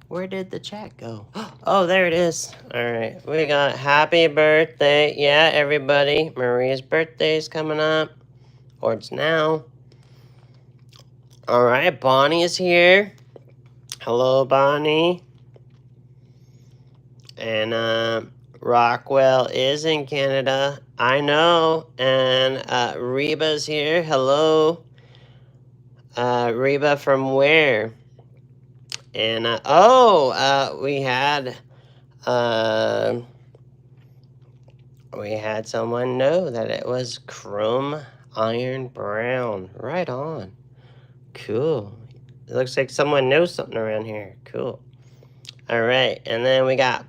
S1: Where did the chat go? Oh, there it is. All right, we got happy birthday. Yeah, everybody. Maria's birthday is coming up. Or it's now. All right, Bonnie is here. Hello, Bonnie. And Rockwell is in Canada. I know. And Reba's here. Hello. Reba from where? And, we had someone know that it was chrome iron brown. Right on. Cool. It looks like someone knows something around here. Cool. All right. And then we got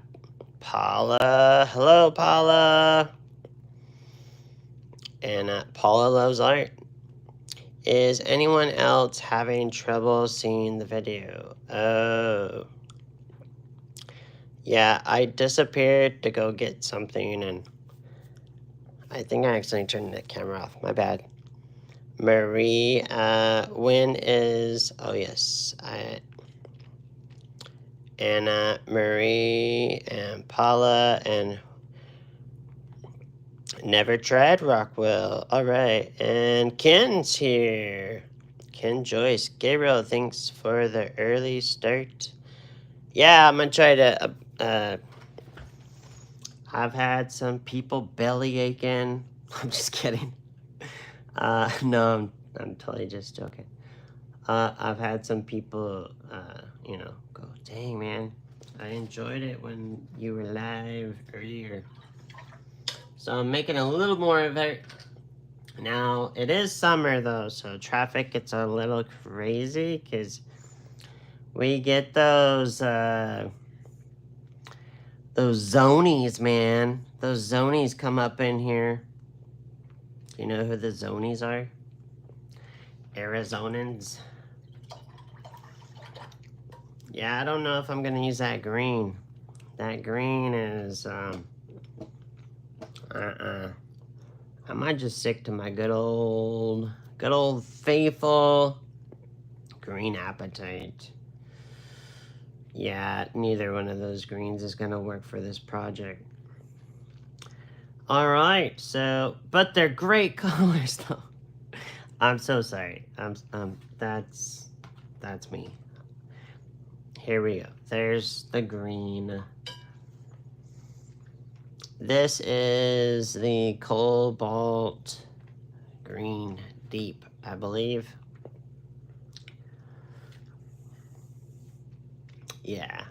S1: Paula. Hello, Paula. And Paula loves art. Is anyone else having trouble seeing the video? Oh. Yeah, I disappeared to go get something, and I think I accidentally turned the camera off. My bad. Marie, when is... Oh, yes. Anna, Marie, and Paula, and Never Tried Rockwell. All right. And Ken's here. Ken Joyce. Gabriel, thanks for the early start. Yeah, I'm going to try to... I've had some people belly aching. I'm just kidding. No, I'm totally just joking. I've had some people, go, dang, man, I enjoyed it when you were live earlier. So I'm making a little more of it. Now, it is summer, though, so traffic gets a little crazy because we get those zonies, man. Those zonies come up in here. You know who the zonies are? Arizonans. Yeah, I don't know if I'm going to use that green. That green is, I might just stick to my good old faithful green appetite. Yeah, neither one of those greens is going to work for this project. All right, so, but they're great colors, though. I'm so sorry. That's me. Here we go. There's the green. This is the cobalt green deep, I believe. Yeah.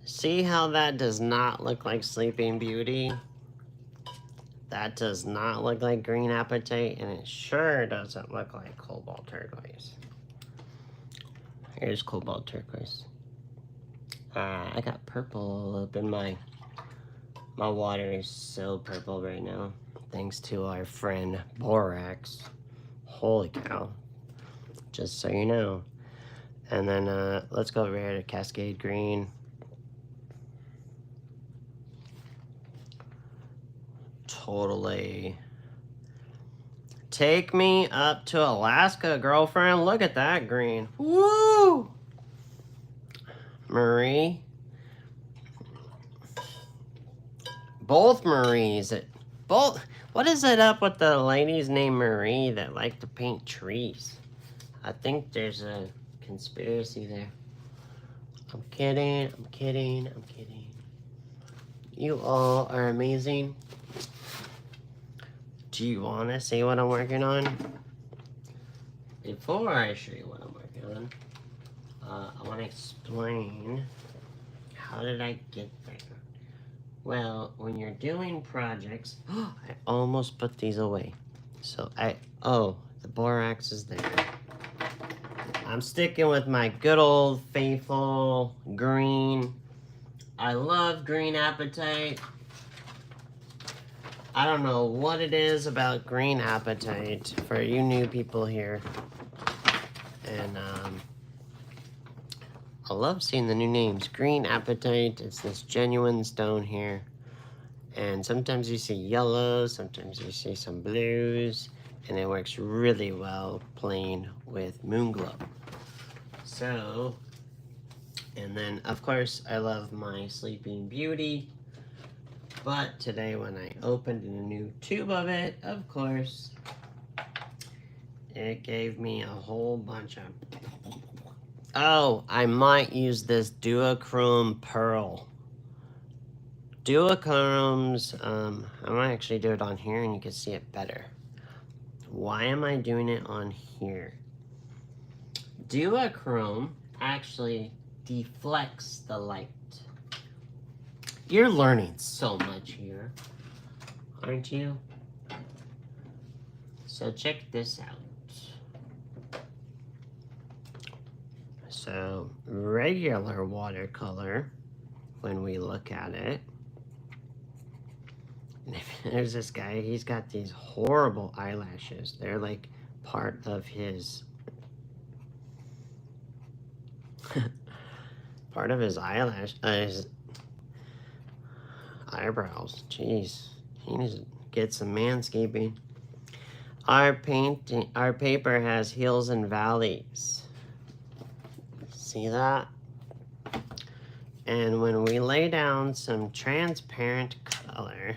S1: See how that does not look like Sleeping Beauty? That does not look like Green Apatite, and it sure doesn't look like Cobalt Turquoise. Here's Cobalt Turquoise. I got purple up in my water is so purple right now, thanks to our friend Borax. Holy cow. Just so you know. And then let's go over here to Cascade Green. Totally. Take me up to Alaska, girlfriend. Look at that green. Woo! Marie. Both Maries. What is it up with the ladies named Marie that like to paint trees? I think there's a conspiracy there. I'm kidding. You all are amazing. Do you want to see what I'm working on? Before I show you what I'm working on, I want to explain how did I get there. Well, when you're doing projects, I almost put these away. So the borax is there. I'm sticking with my good old faithful green. I love green apatite. I don't know what it is about green apatite for you new people here. And I love seeing the new names. Green apatite, it's this genuine stone here. And sometimes you see yellows, sometimes you see some blues, and it works really well playing with Moonglow. So, and then of course I love my Sleeping Beauty. But today when I opened a new tube of it, of course, it gave me a whole bunch of... Oh, I might use this duochrome pearl. Duochromes, I might actually do it on here and you can see it better. Why am I doing it on here? duochrome actually deflects the light. You're learning so much here, aren't you? So check this out. So regular watercolor, when we look at it, there's this guy, he's got these horrible eyelashes. They're like part of his his eyebrows. Jeez, he needs to get some manscaping. Our paper has hills and valleys. See that? And when we lay down some transparent color,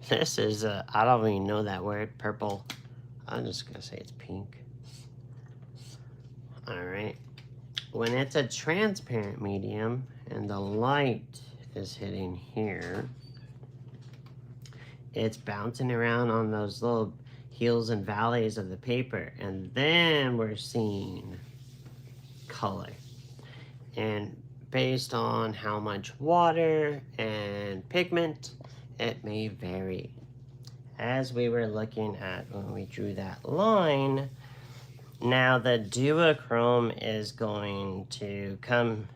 S1: this is I don't even know that word, purple. I'm just gonna say it's pink. All right. When it's a transparent medium and the light is hitting here, it's bouncing around on those little hills and valleys of the paper, and then we're seeing color. And based on how much water and pigment, it may vary. As we were looking at when we drew that line, now the duochrome is going to come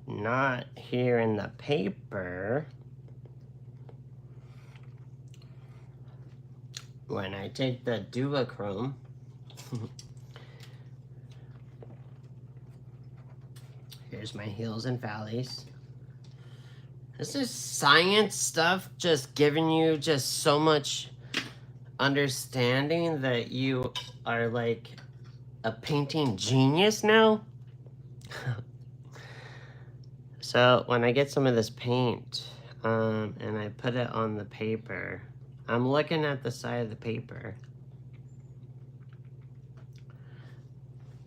S1: not here in the paper. When I take the duochrome, here's my hills and valleys. This is science stuff, just giving you just so much understanding that you are like a painting genius now. So when I get some of this paint and I put it on the paper, I'm looking at the side of the paper.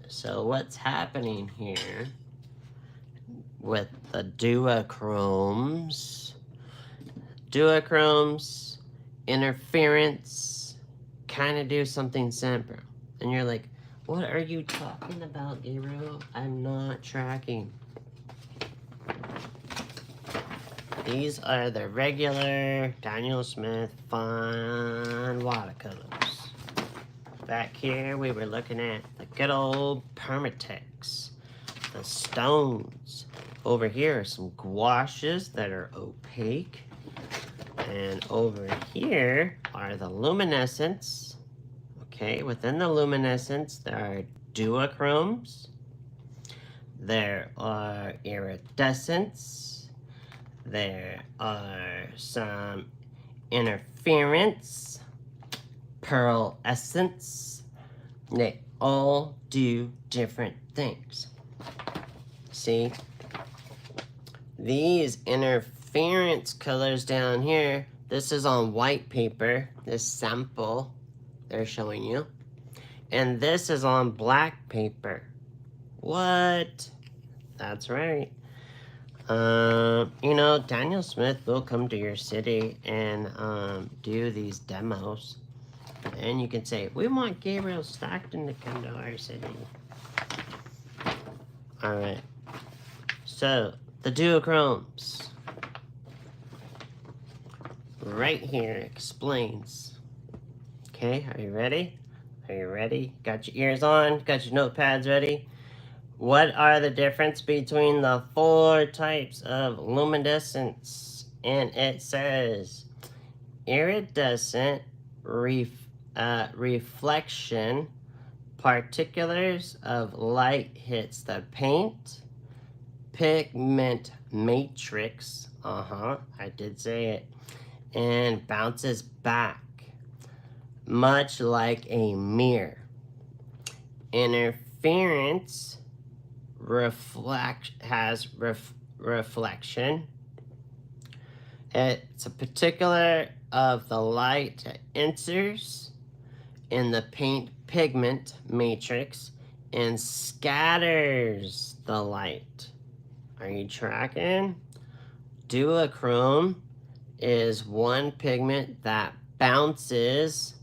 S1: So what's happening here with the duochromes, interference, kind of do something simple. And you're like, what are you talking about, Gabriel? I'm not tracking. These are the regular Daniel Smith fun watercolors. Back here, we were looking at the good old Permatex, the stones. Over here are some gouaches that are opaque. And over here are the luminescents. Okay, within the luminescents, there are duochromes. There are iridescents. There are some interference, pearlescence. They all do different things. See? These interference colors down here, this is on white paper, this sample they're showing you. And this is on black paper. What? That's right. You know, Daniel Smith will come to your city and do these demos. And you can say, we want Gabriel Stockton to come to our city. Alright. So, the duochromes. Right here explains. Okay, are you ready? Are you ready? Got your ears on? Got your notepads ready? What are the difference between the 4 types of luminescence? And it says iridescent, reflection, particulars of light hits the paint, pigment matrix, I did say it, and bounces back, much like a mirror. Interference reflection. It's a particular of the light that enters in the paint pigment matrix and scatters the light. Are you tracking? Duochrome is one pigment that bounces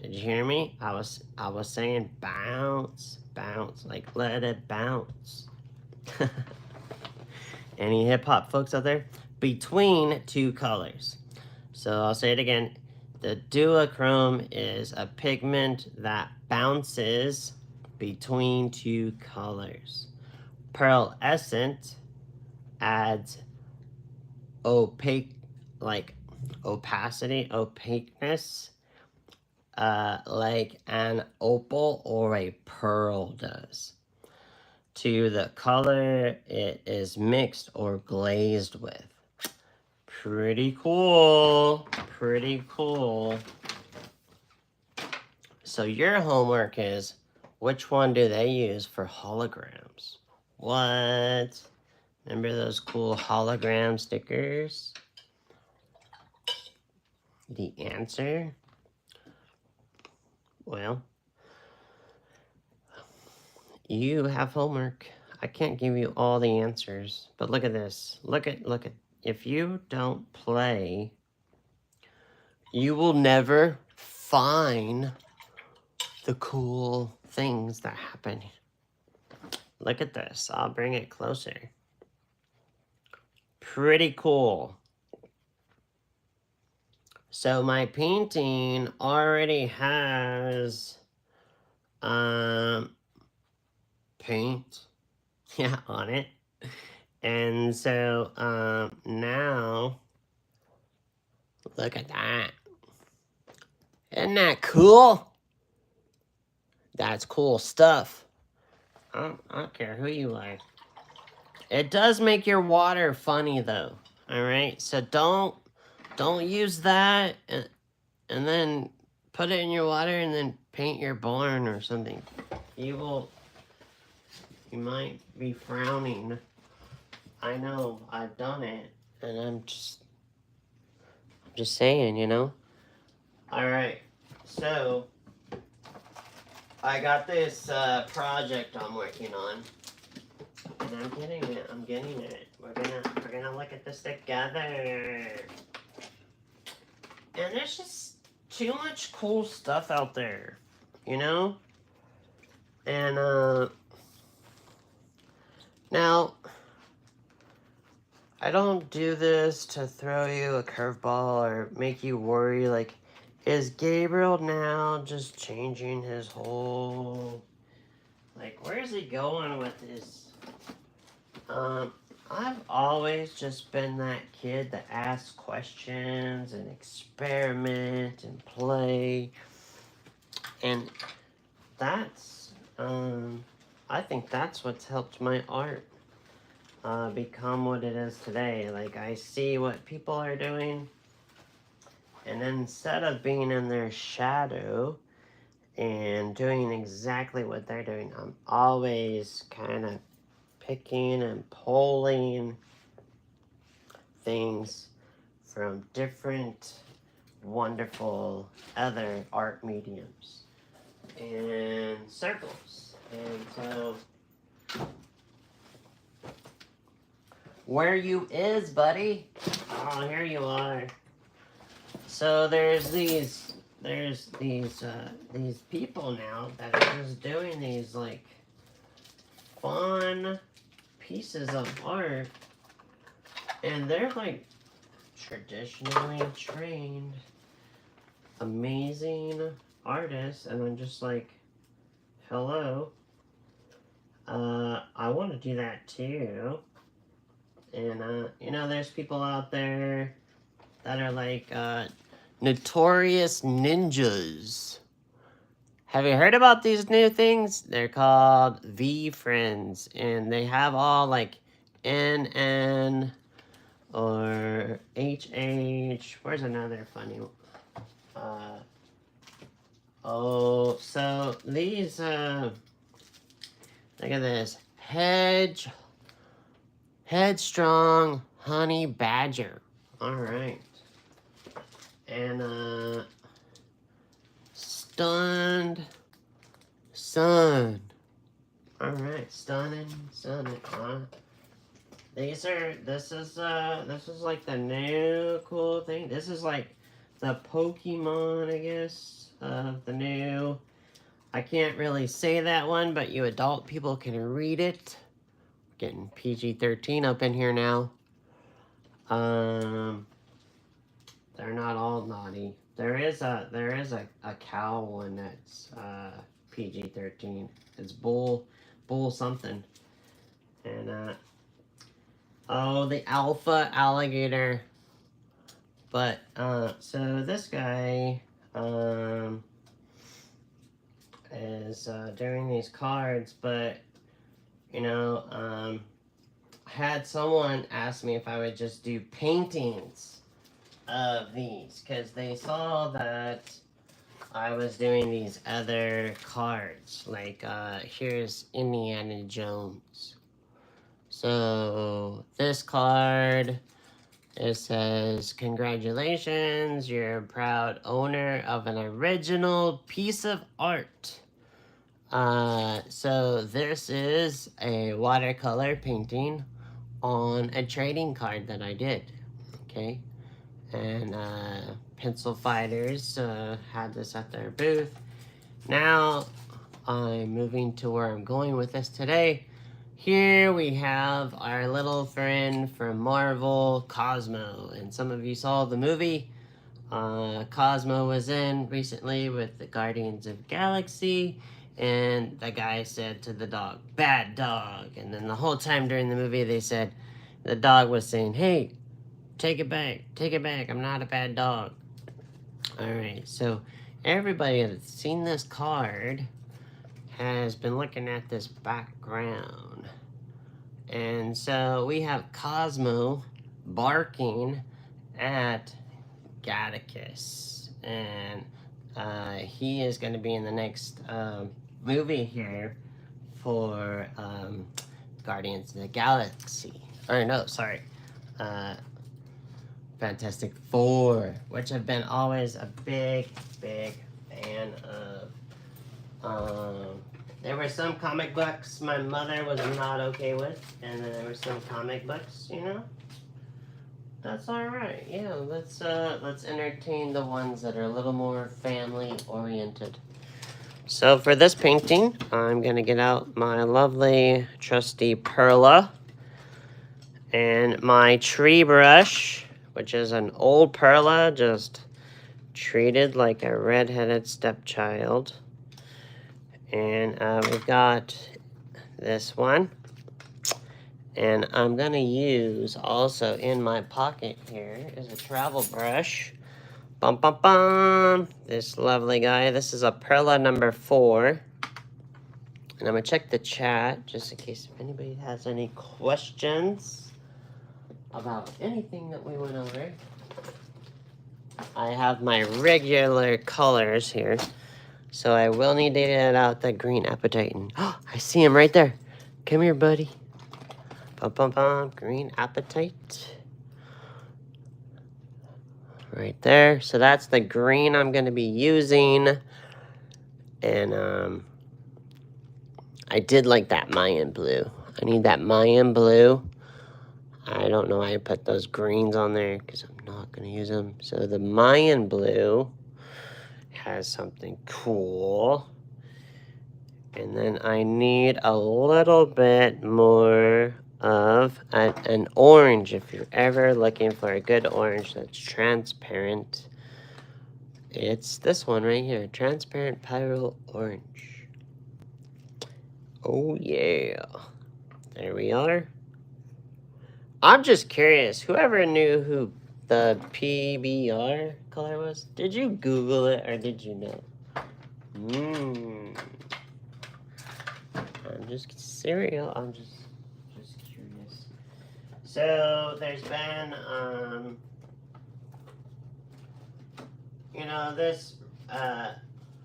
S1: Did you hear me? I was saying bounce, bounce, like let it bounce. Any hip hop folks out there? Between two colors. So I'll say it again. The duochrome is a pigment that bounces between two colors. Pearlescent adds opaqueness, like an opal or a pearl does, to the color it is mixed or glazed with. Pretty cool. Pretty cool. So your homework is, which one do they use for holograms? What? Remember those cool hologram stickers? The answer? Well, you have homework. I can't give you all the answers, but look at this. Look at. If you don't play, you will never find the cool things that happen. Look at this. I'll bring it closer. Pretty cool. So my painting already has paint on it. And so now look at that. Isn't that cool? That's cool stuff. I don't care who you are. It does make your water funny though. Alright? So don't use that and then put it in your water and then paint your barn or something. You might be frowning. I know, I've done it, and I'm just saying, you know? Alright, so, I got this project I'm working on, and I'm getting it. We're gonna look at this together. And there's just too much cool stuff out there, you know? And, now, I don't do this to throw you a curveball or make you worry, like, is Gabriel now just changing his whole, like, where's he going with this? I've always just been that kid that asks questions and experiment and play, and that's, I think that's what's helped my art become what it is today. Like, I see what people are doing, and instead of being in their shadow and doing exactly what they're doing, I'm always kind of picking and pulling things from different wonderful other art mediums and circles. And so, where you is, buddy? Oh, here you are. So there's these people now that are just doing these like fun pieces of art, and they're like traditionally trained, amazing artists, and I'm just like, hello, I want to do that too. And you know, there's people out there that are like notorious ninjas. Have you heard about these new things? They're called V-Friends, and they have all like NN or HH. Where's another funny one? Oh, so these, look at this. Headstrong honey badger. Alright. And, stunned sun. Alright, stunning sun. This is like the new cool thing. This is like the Pokemon, I guess. of the new, I can't really say that one, but you adult people can read it. Getting PG-13 up in here now. They're not all naughty. There is a cow one that's PG-13. It's bull something. And oh, the alpha alligator. But so this guy is doing these cards, but you know, had someone ask me if I would just do paintings of these, because they saw that I was doing these other cards, like here's Indiana Jones. So this card, it says, congratulations, you're a proud owner of an original piece of art. So this is a watercolor painting on a trading card that I did, okay? And Pencil Fighters had this at their booth. Now I'm moving to where I'm going with this today. Here we have our little friend from Marvel, Cosmo, and some of you saw the movie. Cosmo was in recently with the Guardians of Galaxy, and the guy said to the dog, "Bad dog," and then the whole time during the movie they said, the dog was saying, "Hey, take it back, I'm not a bad dog." Alright, so everybody that's seen this card has been looking at this background. And so we have Cosmo barking at Gattakus. And he is going to be in the next movie here for Guardians of the Galaxy. Or no, sorry. Fantastic Four, which I've been always a big fan of. There were some comic books my mother was not okay with, and then there were some comic books, you know. That's all right. Yeah, let's entertain the ones that are a little more family oriented. So for this painting, I'm gonna get out my lovely trusty Perla and my tree brush, which is an old Perla, just treated like a redheaded stepchild. And we've got this one. And I'm going to use also in my pocket here is a travel brush. Bum, bum, bum. This lovely guy. This is a Perla number 4. And I'm going to check the chat just in case if anybody has any questions about anything that we went over. I have my regular colors here. So I will need to get out the green appetite. And oh, I see him right there. Come here, buddy. Bum, bum, bum. Green appetite. Right there. So that's the green I'm going to be using. And I did like that Mayan blue. I need that Mayan blue. I don't know why I put those greens on there because I'm not going to use them. So the Mayan blue has something cool. And then I need a little bit more of an orange. If you're ever looking for a good orange that's transparent, it's this one right here, transparent pyrrole orange. Oh yeah, there we are. I'm just curious, whoever knew who the PBR color was, did you Google it or did you know? I'm just serial. I'm just curious. So there's been you know, this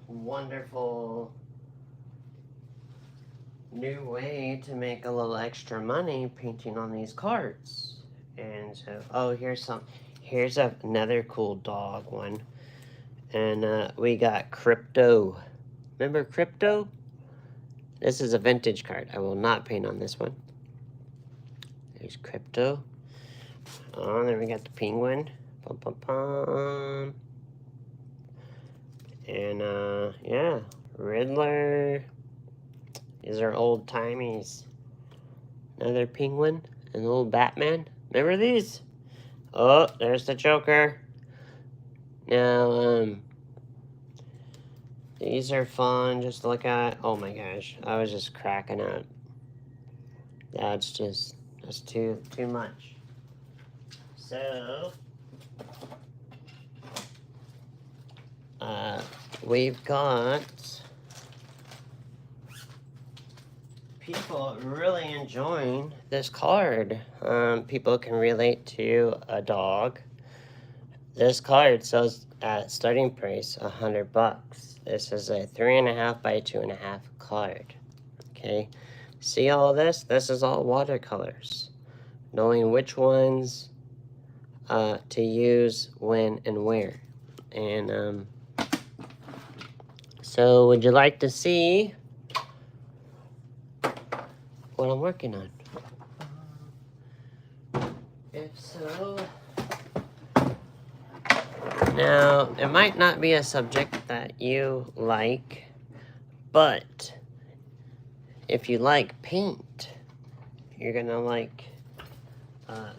S1: wonderful new way to make a little extra money painting on these cards. And so, oh, here's another cool dog one. And we got Crypto. Remember Crypto? This is a vintage card. I will not paint on this one. There's Crypto. Oh, then we got the penguin. Bum, bum, bum. And yeah, Riddler. These are old timies. Another penguin, an old Batman. Remember these? Oh, there's the Joker. Now, these are fun just to look at. Oh my gosh, I was just cracking up. That's too much. So, we've got people really enjoying this card. People can relate to a dog. This card sells at starting price $100. This is a 3.5 by 2.5 card. Okay, see all this? This is all watercolors. Knowing which ones to use when and where. And so would you like to see what I'm working on? If so, now it might not be a subject that you like, but if you like paint, you're gonna like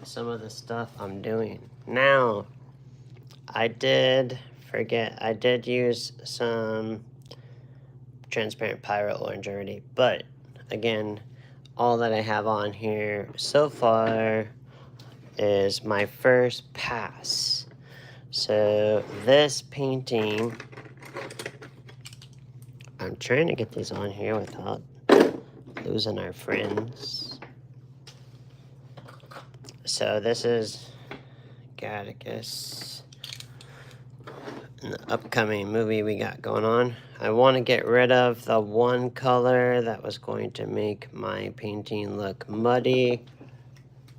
S1: some of the stuff I'm doing. Now, I did use some transparent pirate orange already, but again, all that I have on here so far is my first pass. So this painting, I'm trying to get these on here without losing our friends. So this is Gattakus, an upcoming movie we got going on. I want to get rid of the one color that was going to make my painting look muddy.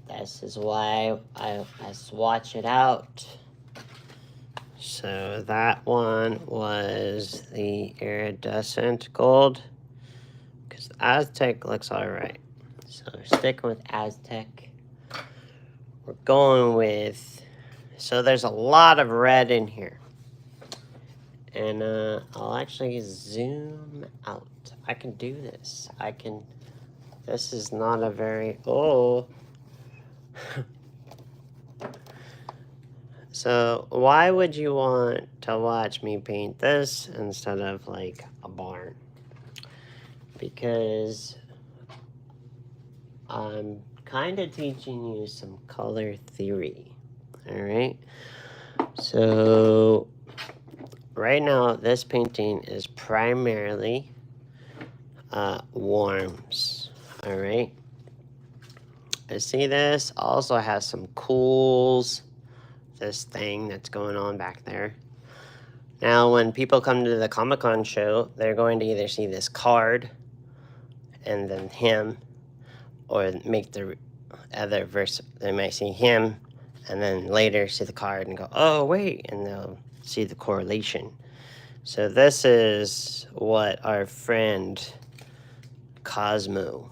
S1: This is why I swatch it out. So that one was the iridescent gold, because Aztec looks alright. So sticking with Aztec. We're going with, so there's a lot of red in here. And I'll actually zoom out. I can do this. This is not a very, So why would you want to watch me paint this instead of like a barn? Because I'm kind of teaching you some color theory. All right. So right now, this painting is primarily warms. All right. I see this also has some cools. This thing that's going on back there. Now, when people come to the Comic-Con show, they're going to either see this card and then him, or make the other verse. They might see him and then later see the card and go, oh, wait, and they'll see the correlation. So this is what our friend Cosmo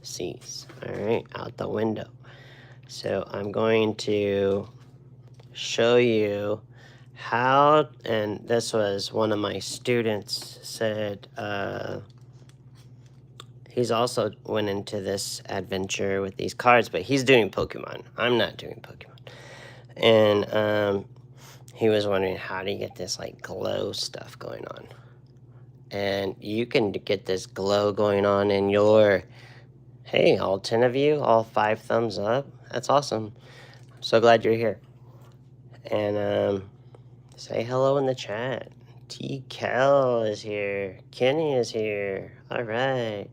S1: sees, all right, out the window. So I'm going to show you how, and this was one of my students said, he's also went into this adventure with these cards, but he's doing Pokemon. I'm not doing Pokemon. And he was wondering, how do you get this like glow stuff going on? And you can get this glow going on in your, hey, all 10 of you, all 5 thumbs up. That's awesome. I'm so glad you're here. And say hello in the chat. T. Kel is here. Kenny is here. All right.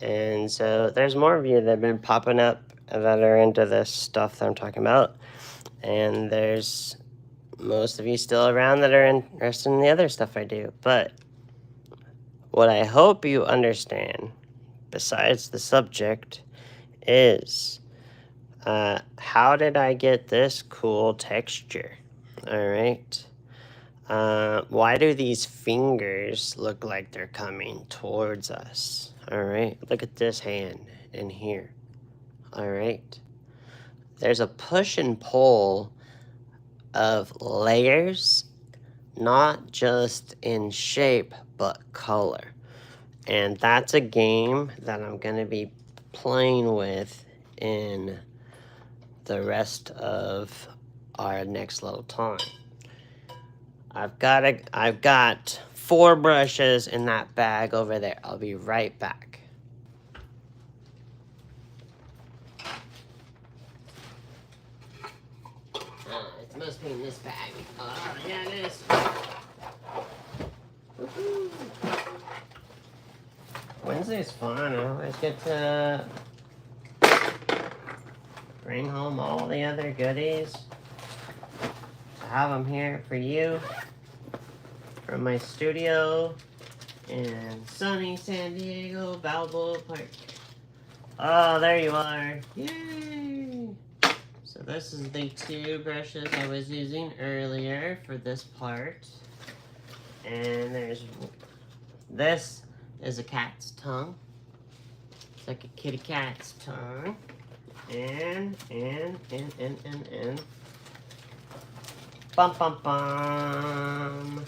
S1: And so there's more of you that have been popping up that are into this stuff that I'm talking about. And there's most of you still around that are interested in the other stuff I do. But what I hope you understand, besides the subject, is how did I get this cool texture? All right. Why do these fingers look like they're coming towards us? All right. Look at this hand in here. All right. There's a push and pull of layers, not just in shape, but color. And that's a game that I'm going to be playing with in the rest of our next little time. I've got 4 brushes in that bag over there. I'll be right back. It must be in this bag. Oh, yeah, it is. Woohoo. Wednesday's fun. I always get to bring home all the other goodies. To have them here for you from my studio in sunny San Diego, Balboa Park. Oh, there you are. Yay! So this is the 2 brushes I was using earlier for this part. And this is a cat's tongue. It's like a kitty cat's tongue. And. Bum, bum, bum.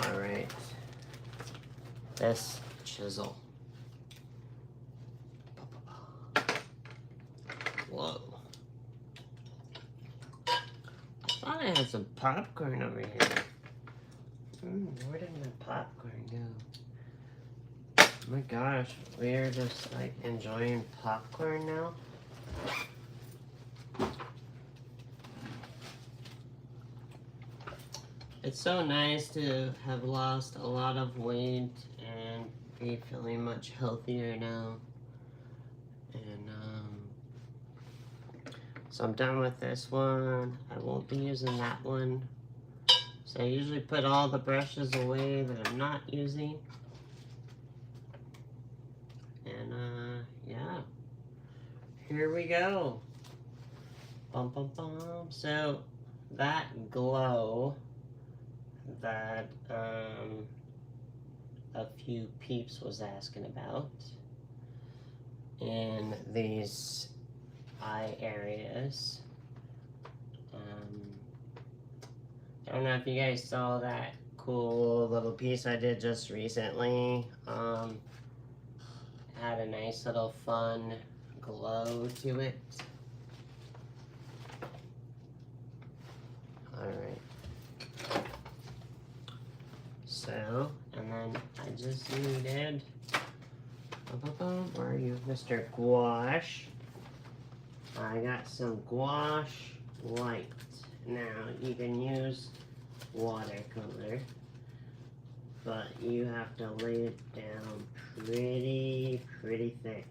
S1: All right. This chisel. Whoa. I thought I had some popcorn over here. Where did my popcorn go? Oh my gosh, we're just like enjoying popcorn now. It's so nice to have lost a lot of weight and be feeling much healthier now. And so I'm done with this one. I won't be using that one. So I usually put all the brushes away that I'm not using. And yeah, here we go. Bum, bum, bum. So that glow that a few peeps was asking about in these eye areas. I don't know if you guys saw that cool little piece I did just recently. Had a nice little fun glow to it. Alright. So, and then I just needed, where are you, Mr. Gouache? I got some gouache white. Now, you can use watercolor, but you have to lay it down pretty thick.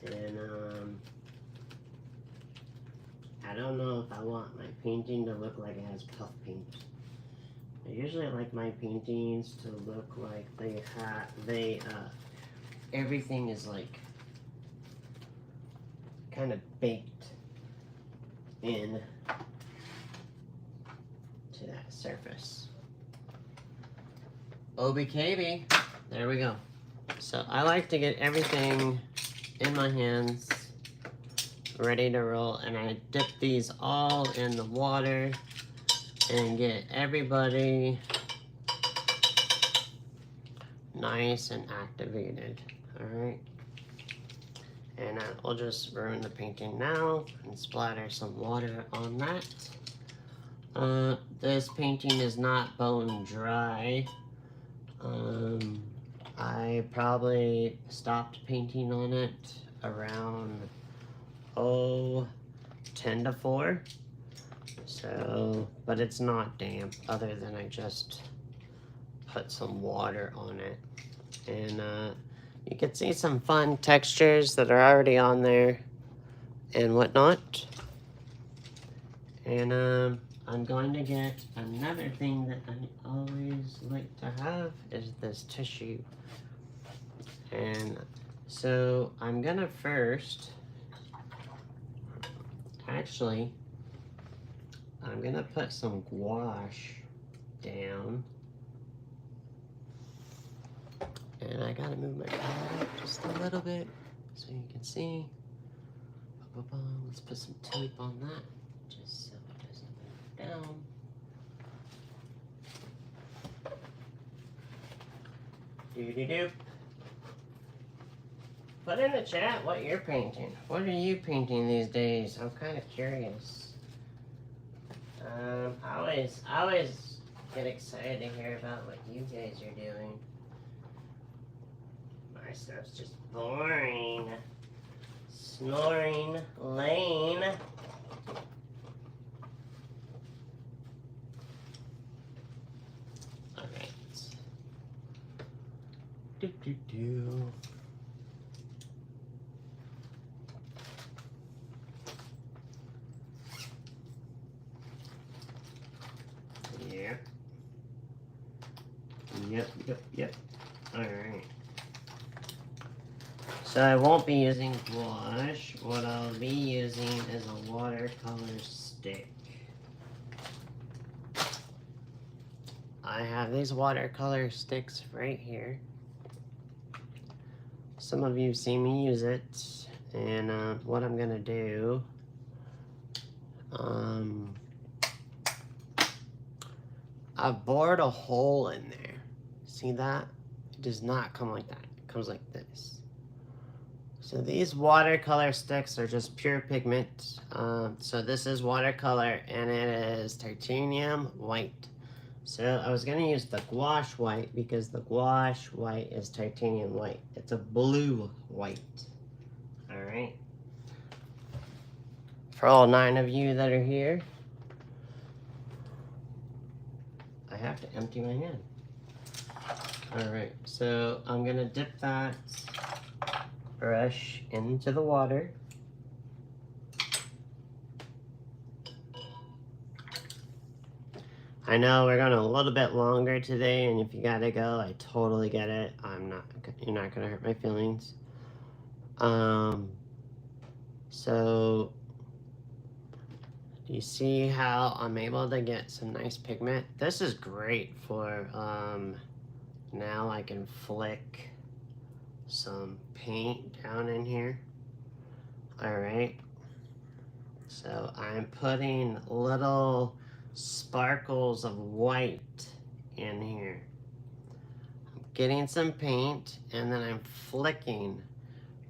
S1: And, I don't know if I want my painting to look like it has puff paint. I usually like my paintings to look like everything is like kind of baked in to that surface. OBKB, there we go. So I like to get everything in my hands ready to roll, and I dip these all in the water and get everybody nice and activated. Alright, and I'll just ruin the painting now and splatter some water on that. This painting is not bone dry. I probably stopped painting on it around 10 to 4. So, but it's not damp, other than I just put some water on it. And you can see some fun textures that are already on there and whatnot. And I'm going to get another thing that I always like to have is this tissue. And so I'm gonna first, actually, I'm gonna put some gouache down. And I gotta move my palette up just a little bit so you can see. Let's put some tape on that, just so it doesn't move down. Doo-doo-doo. Put in the chat what you're painting. What are you painting these days? I'm kind of curious. I always get excited to hear about what you guys are doing. My stuff's just boring. Snoring Lane. Alright. Do. Yep. Alright. So I won't be using gouache. What I'll be using is a watercolor stick. I have these watercolor sticks right here. Some of you see me use it. And what I'm gonna do, I've bored a hole in there. See that? It does not come like that. It comes like this. So these watercolor sticks are just pure pigment. So this is watercolor and it is titanium white. So I was gonna use the gouache white because the gouache white is titanium white. It's a blue white. All right. For all 9 of you that are here, I have to empty my hand. All right, so I'm gonna dip that brush into the water. I know we're going a little bit longer today, and if you gotta go, I totally get it. You're not gonna hurt my feelings. So you see how I'm able to get some nice pigment? This is great for, now I can flick some paint down in here. All right. So I'm putting little sparkles of white in here. I'm getting some paint and then I'm flicking.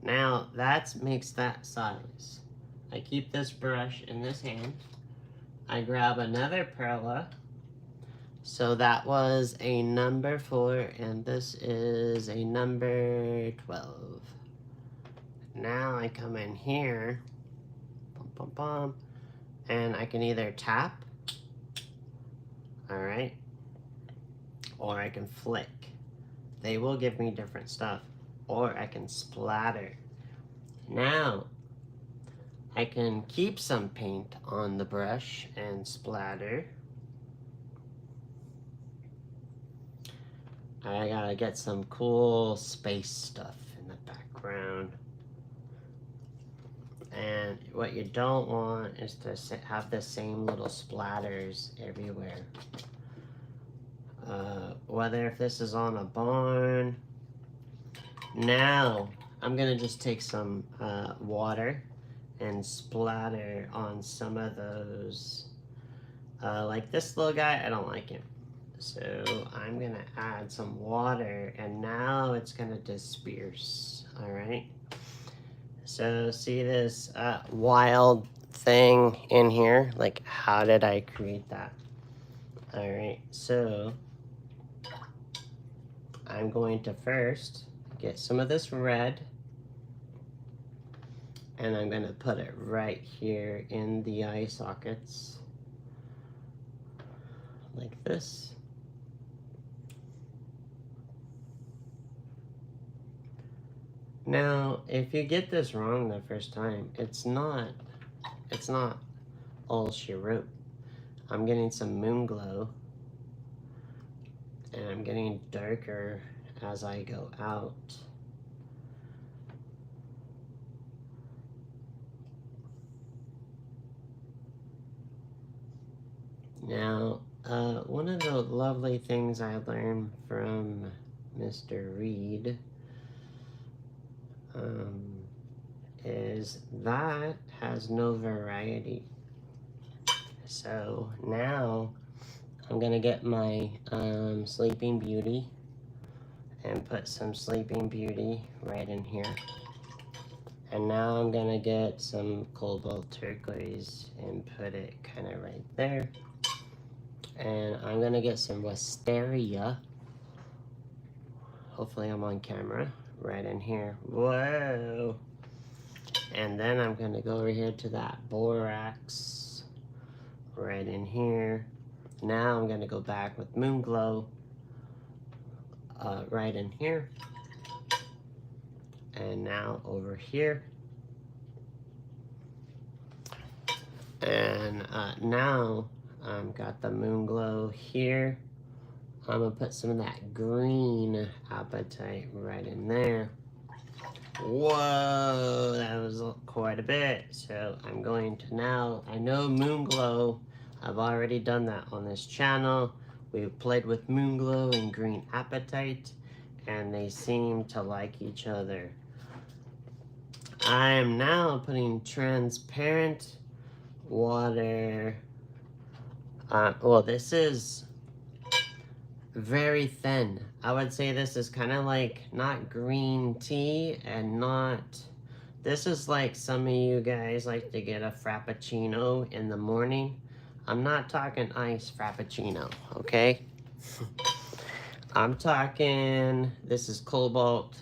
S1: Now that makes that size. I keep this brush in this hand. I grab another perla. So that was a number 4 and this is a number 12. Now I come in here, and I can either tap, all right, or I can flick. They will give me different stuff, or I can splatter. Now I can keep some paint on the brush and splatter. I gotta get some cool space stuff in the background. And what you don't want is to have the same little splatters everywhere. Whether if this is on a barn. Now, I'm gonna just take some water and splatter on some of those. Like this little guy, I don't like him. So I'm gonna add some water and now it's gonna disperse, all right? So see this wild thing in here? Like, how did I create that? All right, so I'm going to first get some of this red and I'm gonna put it right here in the eye sockets, like this. Now, if you get this wrong the first time, it's not all she wrote. I'm getting some moon glow, and I'm getting darker as I go out. Now, one of the lovely things I learned from Mr. Reed is that has no variety. So now I'm gonna get my Sleeping Beauty and put some Sleeping Beauty right in here. And now I'm gonna get some Cobalt Turquoise and put it kind of right there. And I'm gonna get some Wisteria. Hopefully I'm on camera. Right in here. Whoa! And then I'm gonna go over here to that Borax. Right in here. Now I'm gonna go back with Moon Glow. Right in here. And now over here. And now I've got the Moon Glow here. I'm gonna put some of that green apatite right in there. Whoa, that was quite a bit. So I'm going to now, I know Moon Glow, I've already done that on this channel. We've played with Moon Glow and green apatite, and they seem to like each other. I am now putting transparent water. Well, this is very thin. I would say this is kind of like not green tea and not, this is like some of you guys like to get a frappuccino in the morning. I'm not talking iced frappuccino, okay? I'm talking, this is cobalt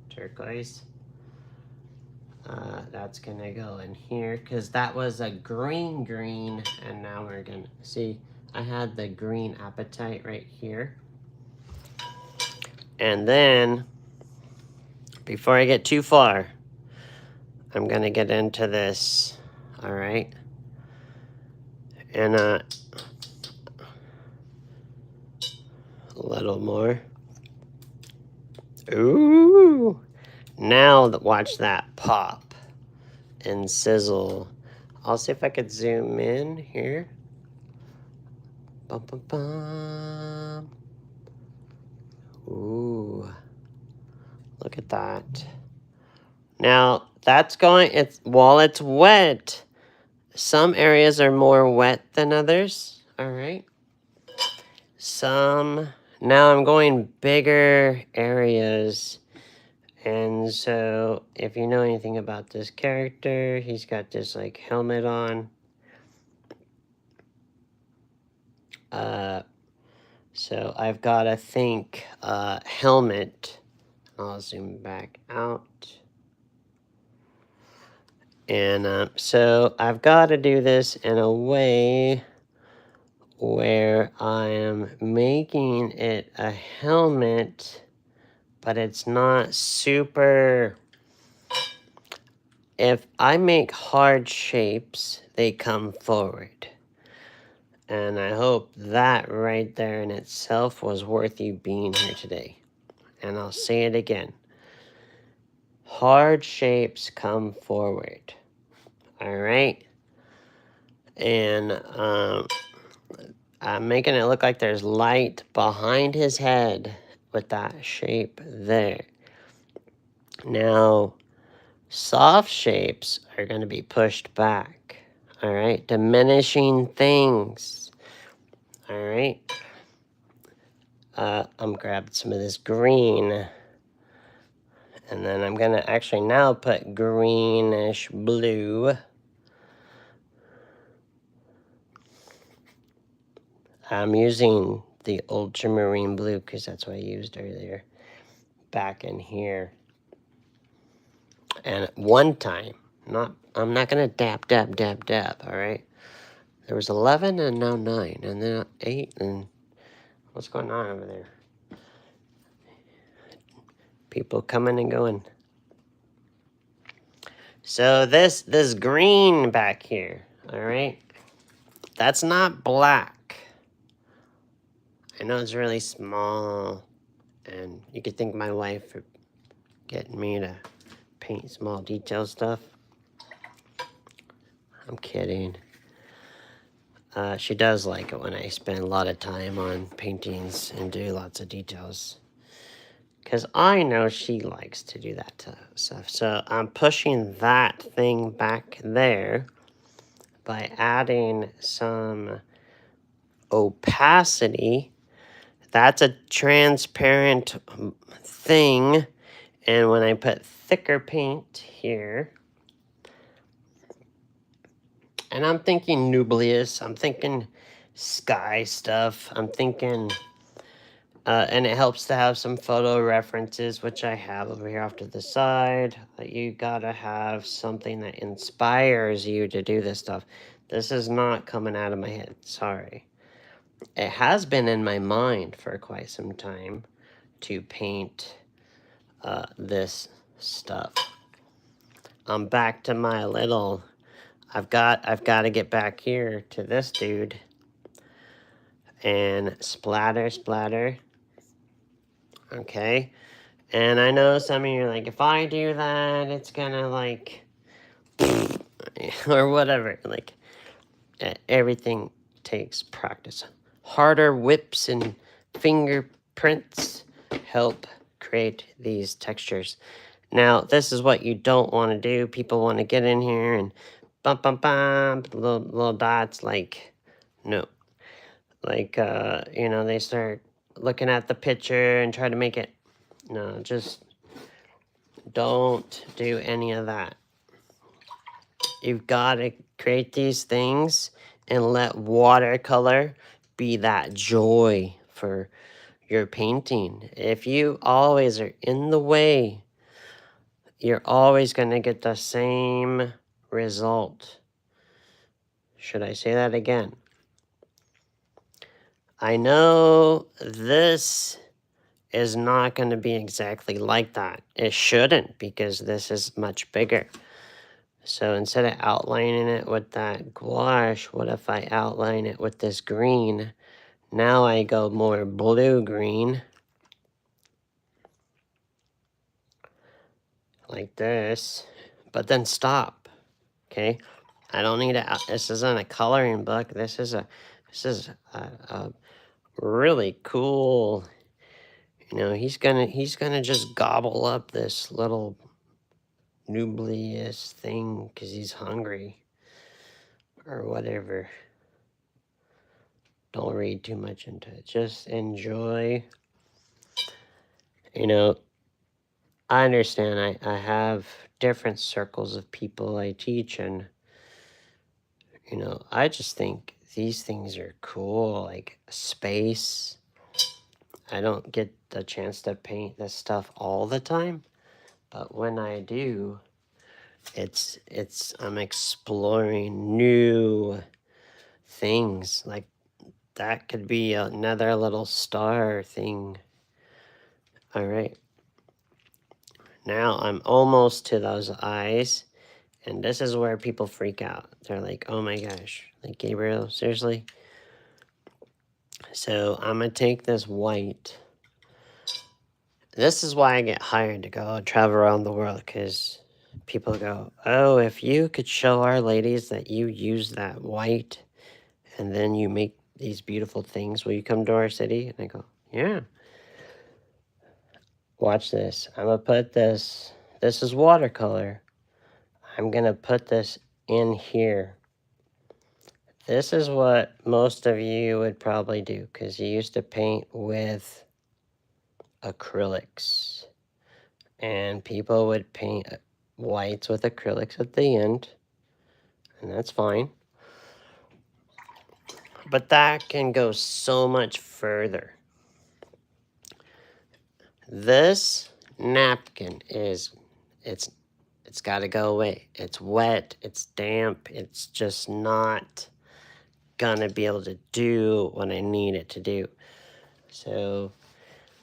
S1: turquoise. That's gonna go in here because that was a green, and now we're gonna see. I had the green apatite right here, and then before I get too far, I'm gonna get into this. All right, and a little more. Ooh! Now watch that pop and sizzle. I'll see if I could zoom in here. Bum, bum, bum. Ooh, look at that. Now that's going, while it's wet, some areas are more wet than others. All right. Now I'm going bigger areas. And so, if you know anything about this character, he's got this, like, helmet on. So I've got to think helmet. I'll zoom back out. And so I've got to do this in a way where I am making it a helmet, but it's not super. If I make hard shapes, they come forward. And I hope that right there in itself was worth you being here today. And I'll say it again. Hard shapes come forward. All right? And I'm making it look like there's light behind his head with that shape there. Now, soft shapes are going to be pushed back. All right? Diminishing things. All right? I'm grabbing some of this green. And then I'm going to actually now put greenish blue. I'm using the ultramarine blue because that's what I used earlier. Back in here. And at one time, I'm not going to dab, all right? There was 11 and now 9 and then 8 and what's going on over there? People coming and going. So this green back here, all right? That's not black. I know it's really small and you could thank my wife for getting me to paint small detail stuff. I'm kidding. She does like it when I spend a lot of time on paintings and do lots of details. because I know she likes to do that stuff. So I'm pushing that thing back there by adding some opacity. That's a transparent thing. And when I put thicker paint here, and I'm thinking nucleus, I'm thinking sky stuff, I'm thinking, and it helps to have some photo references, which I have over here off to the side. You gotta have something that inspires you to do this stuff. This is not coming out of my head, sorry. It has been in my mind for quite some time to paint this stuff. I'm back to my little, I've got to get back here to this dude and splatter, splatter. Okay. And I know some of you are like, if I do that, it's gonna like, or whatever. Like, everything takes practice. Harder whips and fingerprints help create these textures. Now, this is what you don't want to do. People want to get in here and bump, bump, bump, little dots. Like, no. Like, you know, they start looking at the picture and try to make it. No, just don't do any of that. You've got to create these things and let watercolor be that joy for your painting. If you always are in the way, you're always going to get the same result. Should I say that again? I know this is not going to be exactly like that. It shouldn't, because this is much bigger. So instead of outlining it with that gouache, what if I outline it with this green? Now I go more blue-green. Like this. But then stop. Okay? I don't need to, this isn't a coloring book. This is a really cool, you know, he's gonna just gobble up this little nucleus thing because he's hungry or whatever. Don't read too much into it. Just enjoy. You know, I understand I have different circles of people I teach, and, you know, I just think these things are cool, like space. I don't get the chance to paint this stuff all the time, but when I do, I'm exploring new things. Like, that could be another little star thing. All right. Now I'm almost to those eyes, and this is where people freak out. They're like, oh my gosh, like, Gabriel, seriously? So I'm gonna take this white. This is why I get hired to go travel around the world, because people go, oh, if you could show our ladies that you use that white and then you make these beautiful things, will you come to our city? And I go, yeah. Watch this. I'm gonna put this is watercolor. I'm gonna put this in here. This is what most of you would probably do, because you used to paint with acrylics. And people would paint whites with acrylics at the end, and that's fine. But that can go so much further. This napkin it's got to go away. It's wet, it's damp, it's just not gonna be able to do what I need it to do. So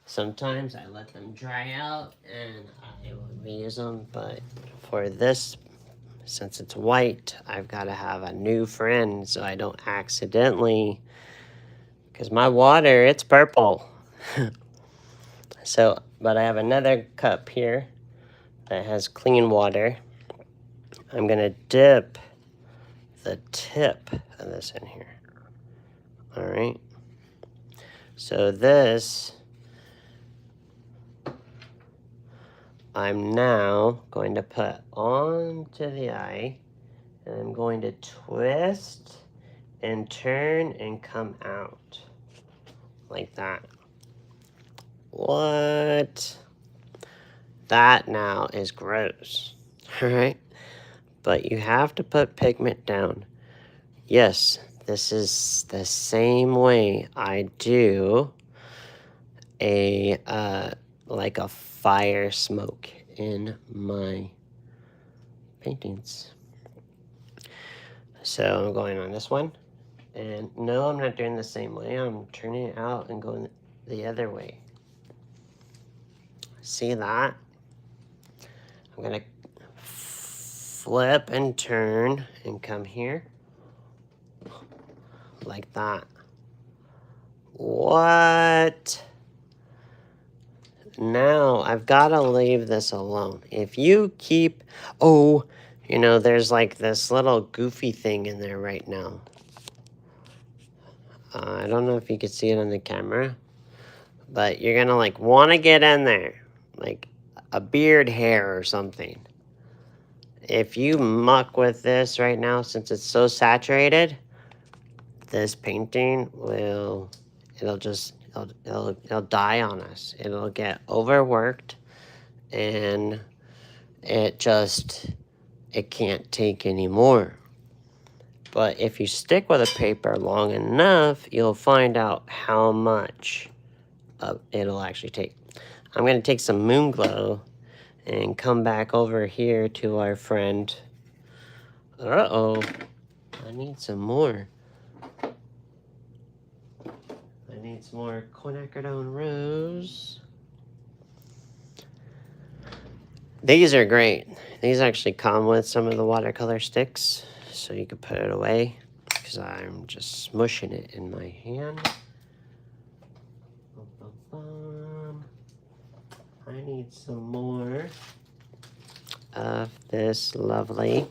S1: sometimes I let them dry out and I will reuse them, but for this, since it's white, I've got to have a new friend so I don't accidentally, because my water, it's purple. So, but I have another cup here that has clean water. I'm gonna dip the tip of this in here. All right. So this I'm now going to put onto the eye, and I'm going to twist and turn and come out like that. What? That now is gross. All right, but you have to put pigment down. Yes, this is the same way I do a like a fire smoke in my paintings. So I'm going on this one, and no, I'm not doing the same way. I'm turning it out and going the other way. See that? I'm gonna flip and turn and come here like that. What? Now I've got to leave this alone. If you keep, oh, you know, there's like this little goofy thing in there right now. I don't know if you can see it on the camera, but you're gonna like want to get in there, like a beard hair or something. If you muck with this right now, since it's so saturated, this painting will, it'll die on us. It'll get overworked, and it can't take any more. But if you stick with a paper long enough, you'll find out how much it'll actually take. I'm going to take some Moon Glow and come back over here to our friend. Uh-oh. I need some more. I need some more quinacridone rose. These are great. These actually come with some of the watercolor sticks, so you can put it away, because I'm just smushing it in my hand. I need some more of this lovely.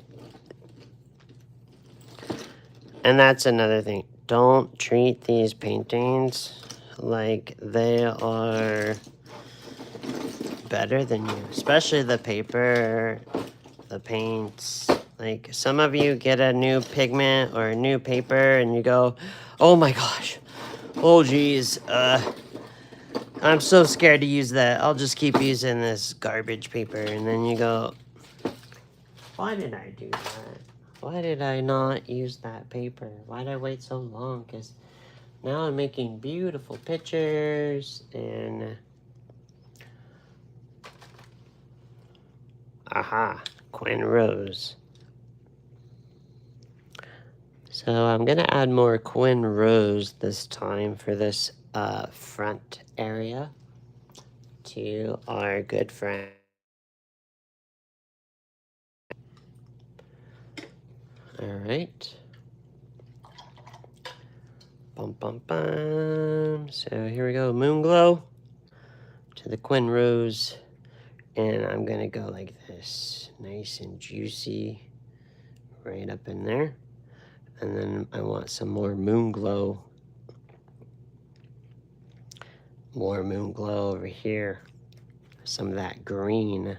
S1: And that's another thing. Don't treat these paintings like they are better than you, especially the paper, the paints. Like, some of you get a new pigment or a new paper and you go, oh my gosh, oh geez, I'm so scared to use that. I'll just keep using this garbage paper. And then you go, why did I do that? Why did I not use that paper? Why did I wait so long? Because now I'm making beautiful pictures and... Aha, Quinn Rose. So I'm gonna add more Quinn Rose this time for this front area to our good friend. All right. Bum, bum, bum. So here we go, Moon Glow to the Quinn Rose. And I'm gonna go like this, nice and juicy, right up in there. And then I want some more Moon Glow. More Moon Glow over here. Some of that green.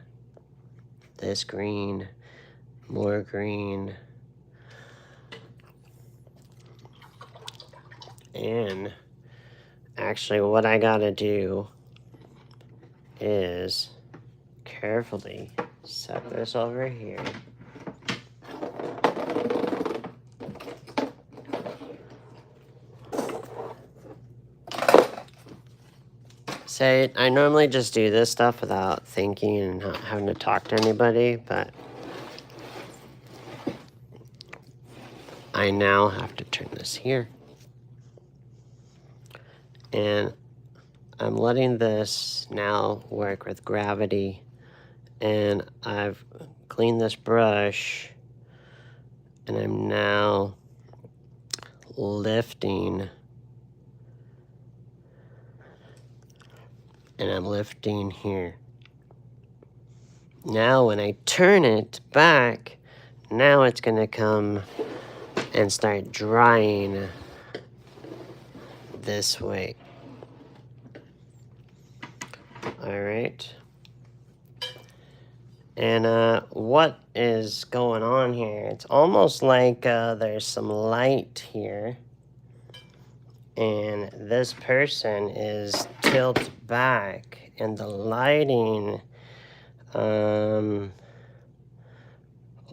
S1: This green. More green. And actually what I gotta do is carefully set this over here. Say, I normally just do this stuff without thinking and not having to talk to anybody, but I now have to turn this here. And I'm letting this now work with gravity, and I've cleaned this brush, and I'm now lifting, and I'm lifting here. Now when I turn it back, now it's gonna come and start drying this way. All right. And what is going on here? It's almost like there's some light here. And this person is tilted back. And the lighting... well,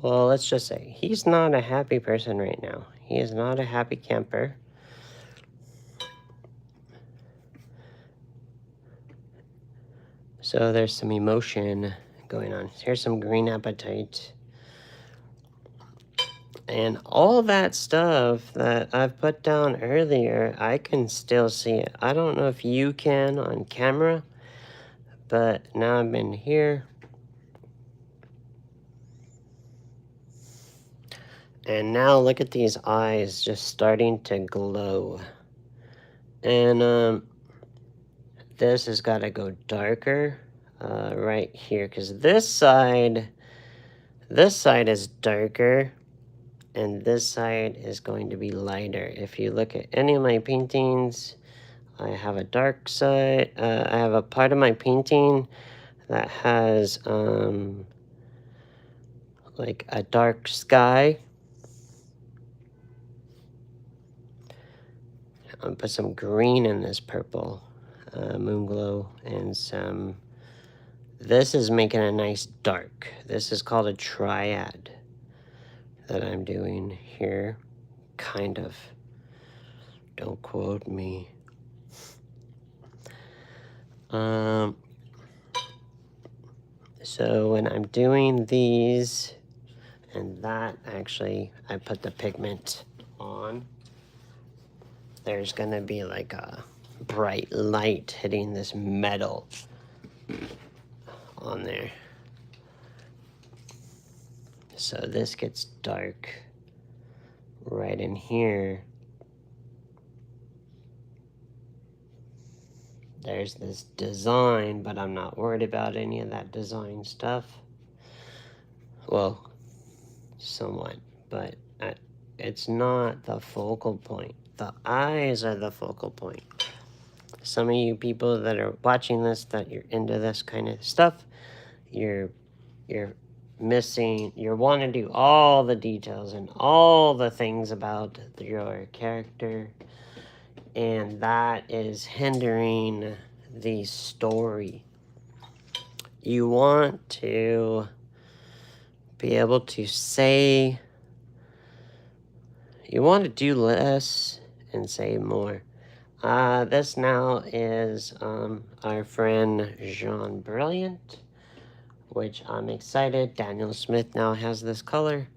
S1: let's just say he's not a happy person right now. He is not a happy camper. So there's some emotion going on. Here's some green appetite. And all that stuff that I've put down earlier, I can still see it. I don't know if you can on camera, but now I'm in here. And now look at these eyes just starting to glow. And this has got to go darker right here, because this side is darker. And this side is going to be lighter. If you look at any of my paintings, I have a dark side. I have a part of my painting that has like a dark sky. I'll put some green in this purple moon glow, and some... This is making a nice dark. This is called a triad that I'm doing here, kind of. Don't quote me. So when I'm doing these, and that actually, I put the pigment on, there's gonna be like a bright light hitting this metal on there. So this gets dark right in here. There's this design, but I'm not worried about any of that design stuff. Well, somewhat, but it's not the focal point. The eyes are the focal point. Some of you people that are watching this, that you're into this kind of stuff, you're missing, you want to do all the details and all the things about your character, and that is hindering the story. You want to be able to say, you want to do less and say more. This now is our friend Jean Brilliant, which I'm excited. Daniel Smith now has this color.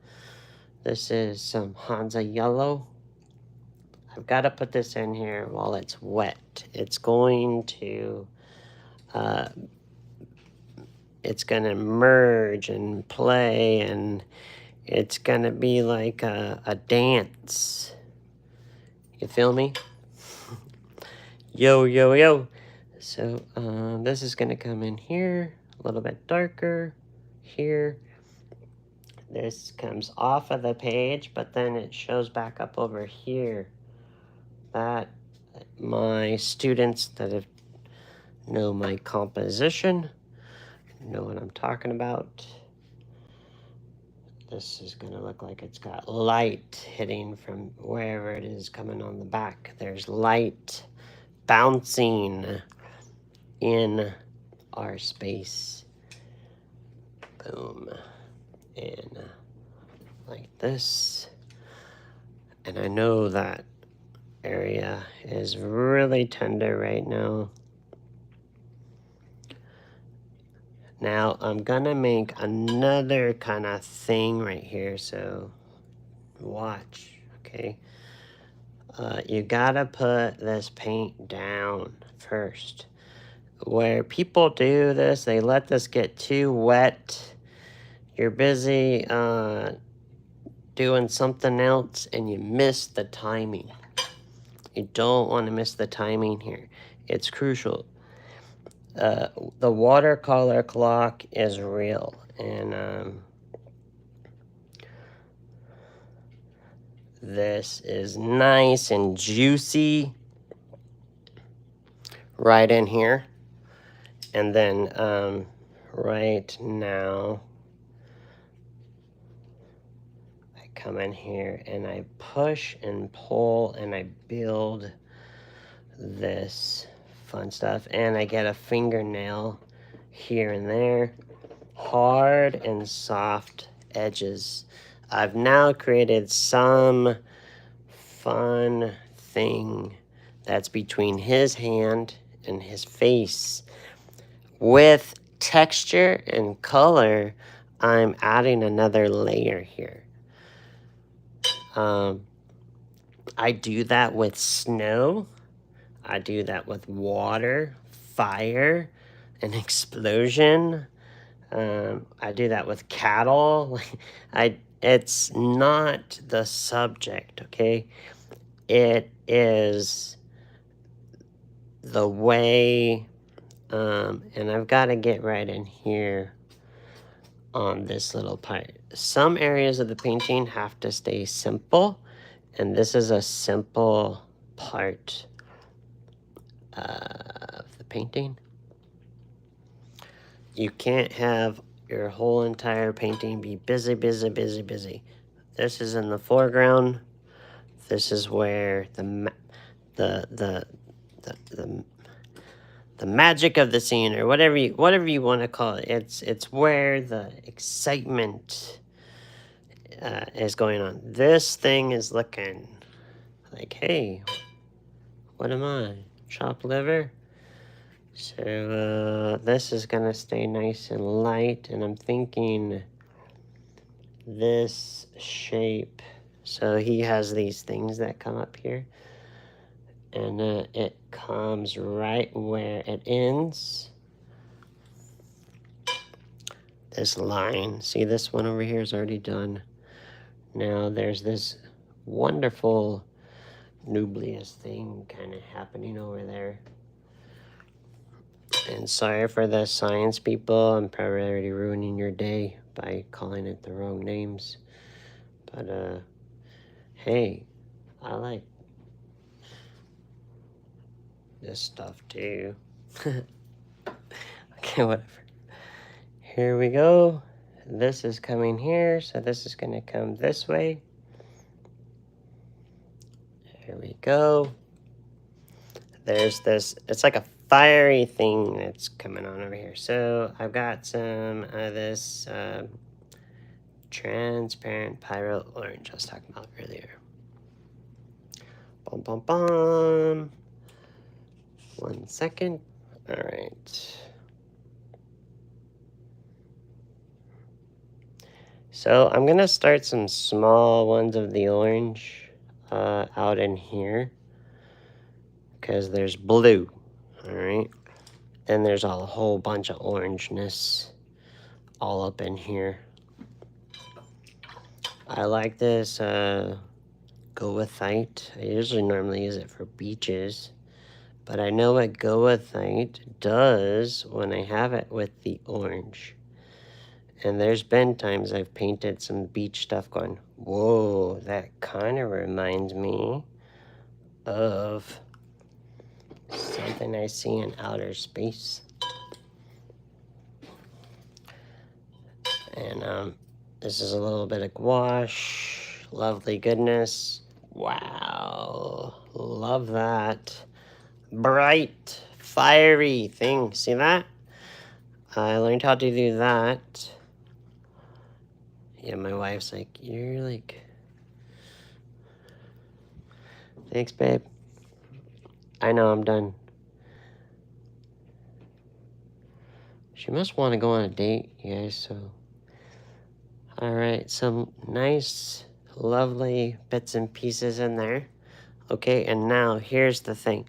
S1: This is some Hansa yellow. I've got to put this in here while it's wet. It's going to merge and play, and it's gonna be like a dance. You feel me? Yo, yo, yo. So this is gonna come in here, a little bit darker here. This comes off of the page, but then it shows back up over here. That my students that have know my composition know what I'm talking about. This is going to look like it's got light hitting from wherever it is coming on the back. There's light bouncing in our space. Boom. And like this. And I know that area is really tender right now. Now I'm gonna make another kind of thing right here, so watch, okay? You gotta put this paint down first. Where people do this, they let this get too wet. You're busy doing something else and you miss the timing. You don't want to miss the timing here. It's crucial. The watercolor clock is real, and this is nice and juicy right in here. And then right now come in here and I push and pull and I build this fun stuff, and I get a fingernail here and there, hard and soft edges. I've now created some fun thing that's between his hand and his face. With texture and color, I'm adding another layer here. I do that with snow. I do that with water, fire, an explosion. I do that with cattle. It's not the subject, okay? It is the way, and I've got to get right in here on this little part. Some areas of the painting have to stay simple, and this is a simple part of the painting. You can't have your whole entire painting be busy, busy, busy, busy. This is in the foreground. This is where the magic of the scene, or whatever you want to call it. It's where the excitement is going on. This thing is looking like, hey, what am I? Chopped liver? So this is gonna stay nice and light, and I'm thinking this shape. So he has these things that come up here, and it comes right where it ends. This line, see, this one over here is already done. Now there's this wonderful nucleus thing kind of happening over there. And sorry for the science people, I'm probably already ruining your day by calling it the wrong names. But hey, I like this stuff too. Okay, whatever. Here we go. This is coming here, so this is gonna come this way. Here we go. There's this, it's like a fiery thing that's coming on over here. So I've got some of this transparent pyro orange I was talking about earlier. Bum, bum, bum. 1 second. All right. So I'm gonna start some small ones of the orange out in here, because there's blue, all right? And there's a whole bunch of orangeness all up in here. I like this goethite. I usually normally use it for beaches, but I know what goethite does when I have it with the orange. And there's been times I've painted some beach stuff going, whoa, that kind of reminds me of something I see in outer space. And this is a little bit of gouache. Lovely goodness. Wow. Love that. Bright, fiery thing. See that? I learned how to do that. Yeah, my wife's like, you're like... Thanks, babe. I know, I'm done. She must want to go on a date, you guys, so... Alright, some nice, lovely bits and pieces in there. Okay, and now, here's the thing.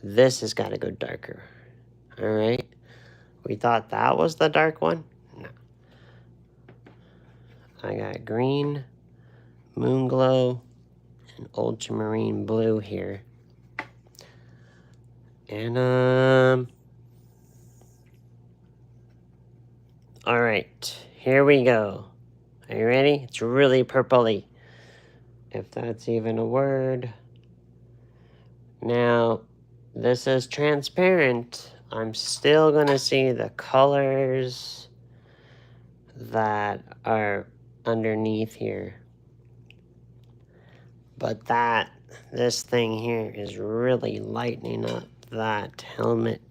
S1: This has got to go darker. Alright? We thought that was the dark one? No. I got green, moon glow, and ultramarine blue here. And, alright, here we go. Are you ready? It's really purpley, if that's even a word. Now, this is transparent. I'm still gonna see the colors that are underneath here. But this thing here is really lightening up that helmet.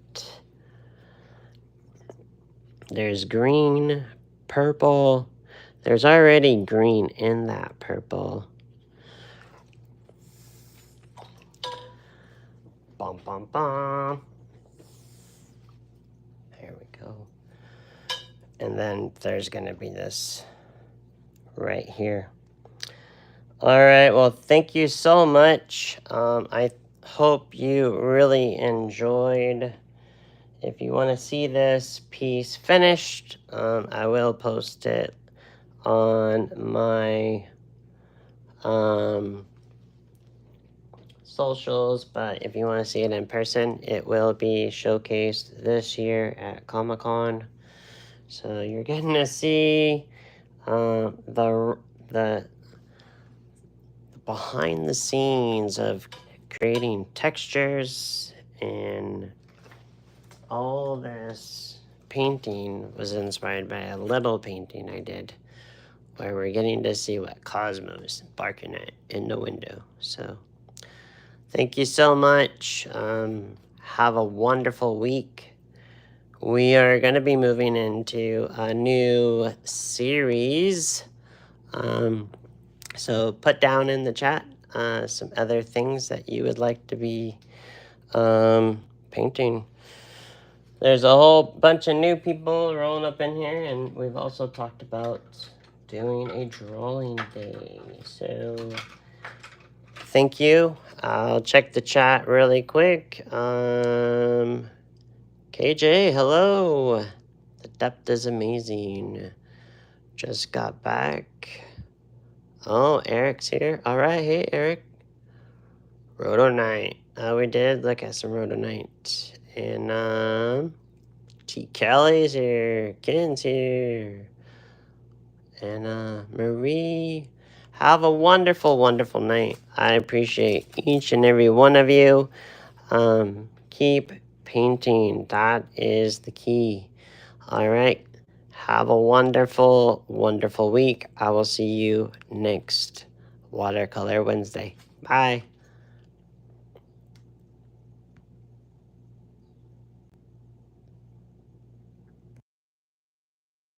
S1: There's green, purple. There's already green in that purple. Bum, bum, bum. There we go. And then there's going to be this right here. All right, well, thank you so much. I hope you really enjoyed. If you want to see this piece finished, I will post it on my socials, but if you want to see it in person, it will be showcased this year at Comic-Con. So you're getting to see the behind the scenes of creating textures, and all this painting was inspired by a little painting I did where we're getting to see what Cosmo's barking at in the window. So thank you so much. Have a wonderful week. We are going to be moving into a new series. So put down in the chat some other things that you would like to be painting. There's a whole bunch of new people rolling up in here, and we've also talked about doing a drawing day. So thank you. I'll check the chat really quick. KJ, hello. The depth is amazing. Just got back. Oh, Eric's here. All right. Hey, Eric. Roto Night. We did look at some Roto Night. And, T. Kelly's here. Ken's here. And, Marie. Have a wonderful, wonderful night. I appreciate each and every one of you. Keep painting. That is the key. All right. Have a wonderful, wonderful week. I will see you next Watercolor Wednesday. Bye.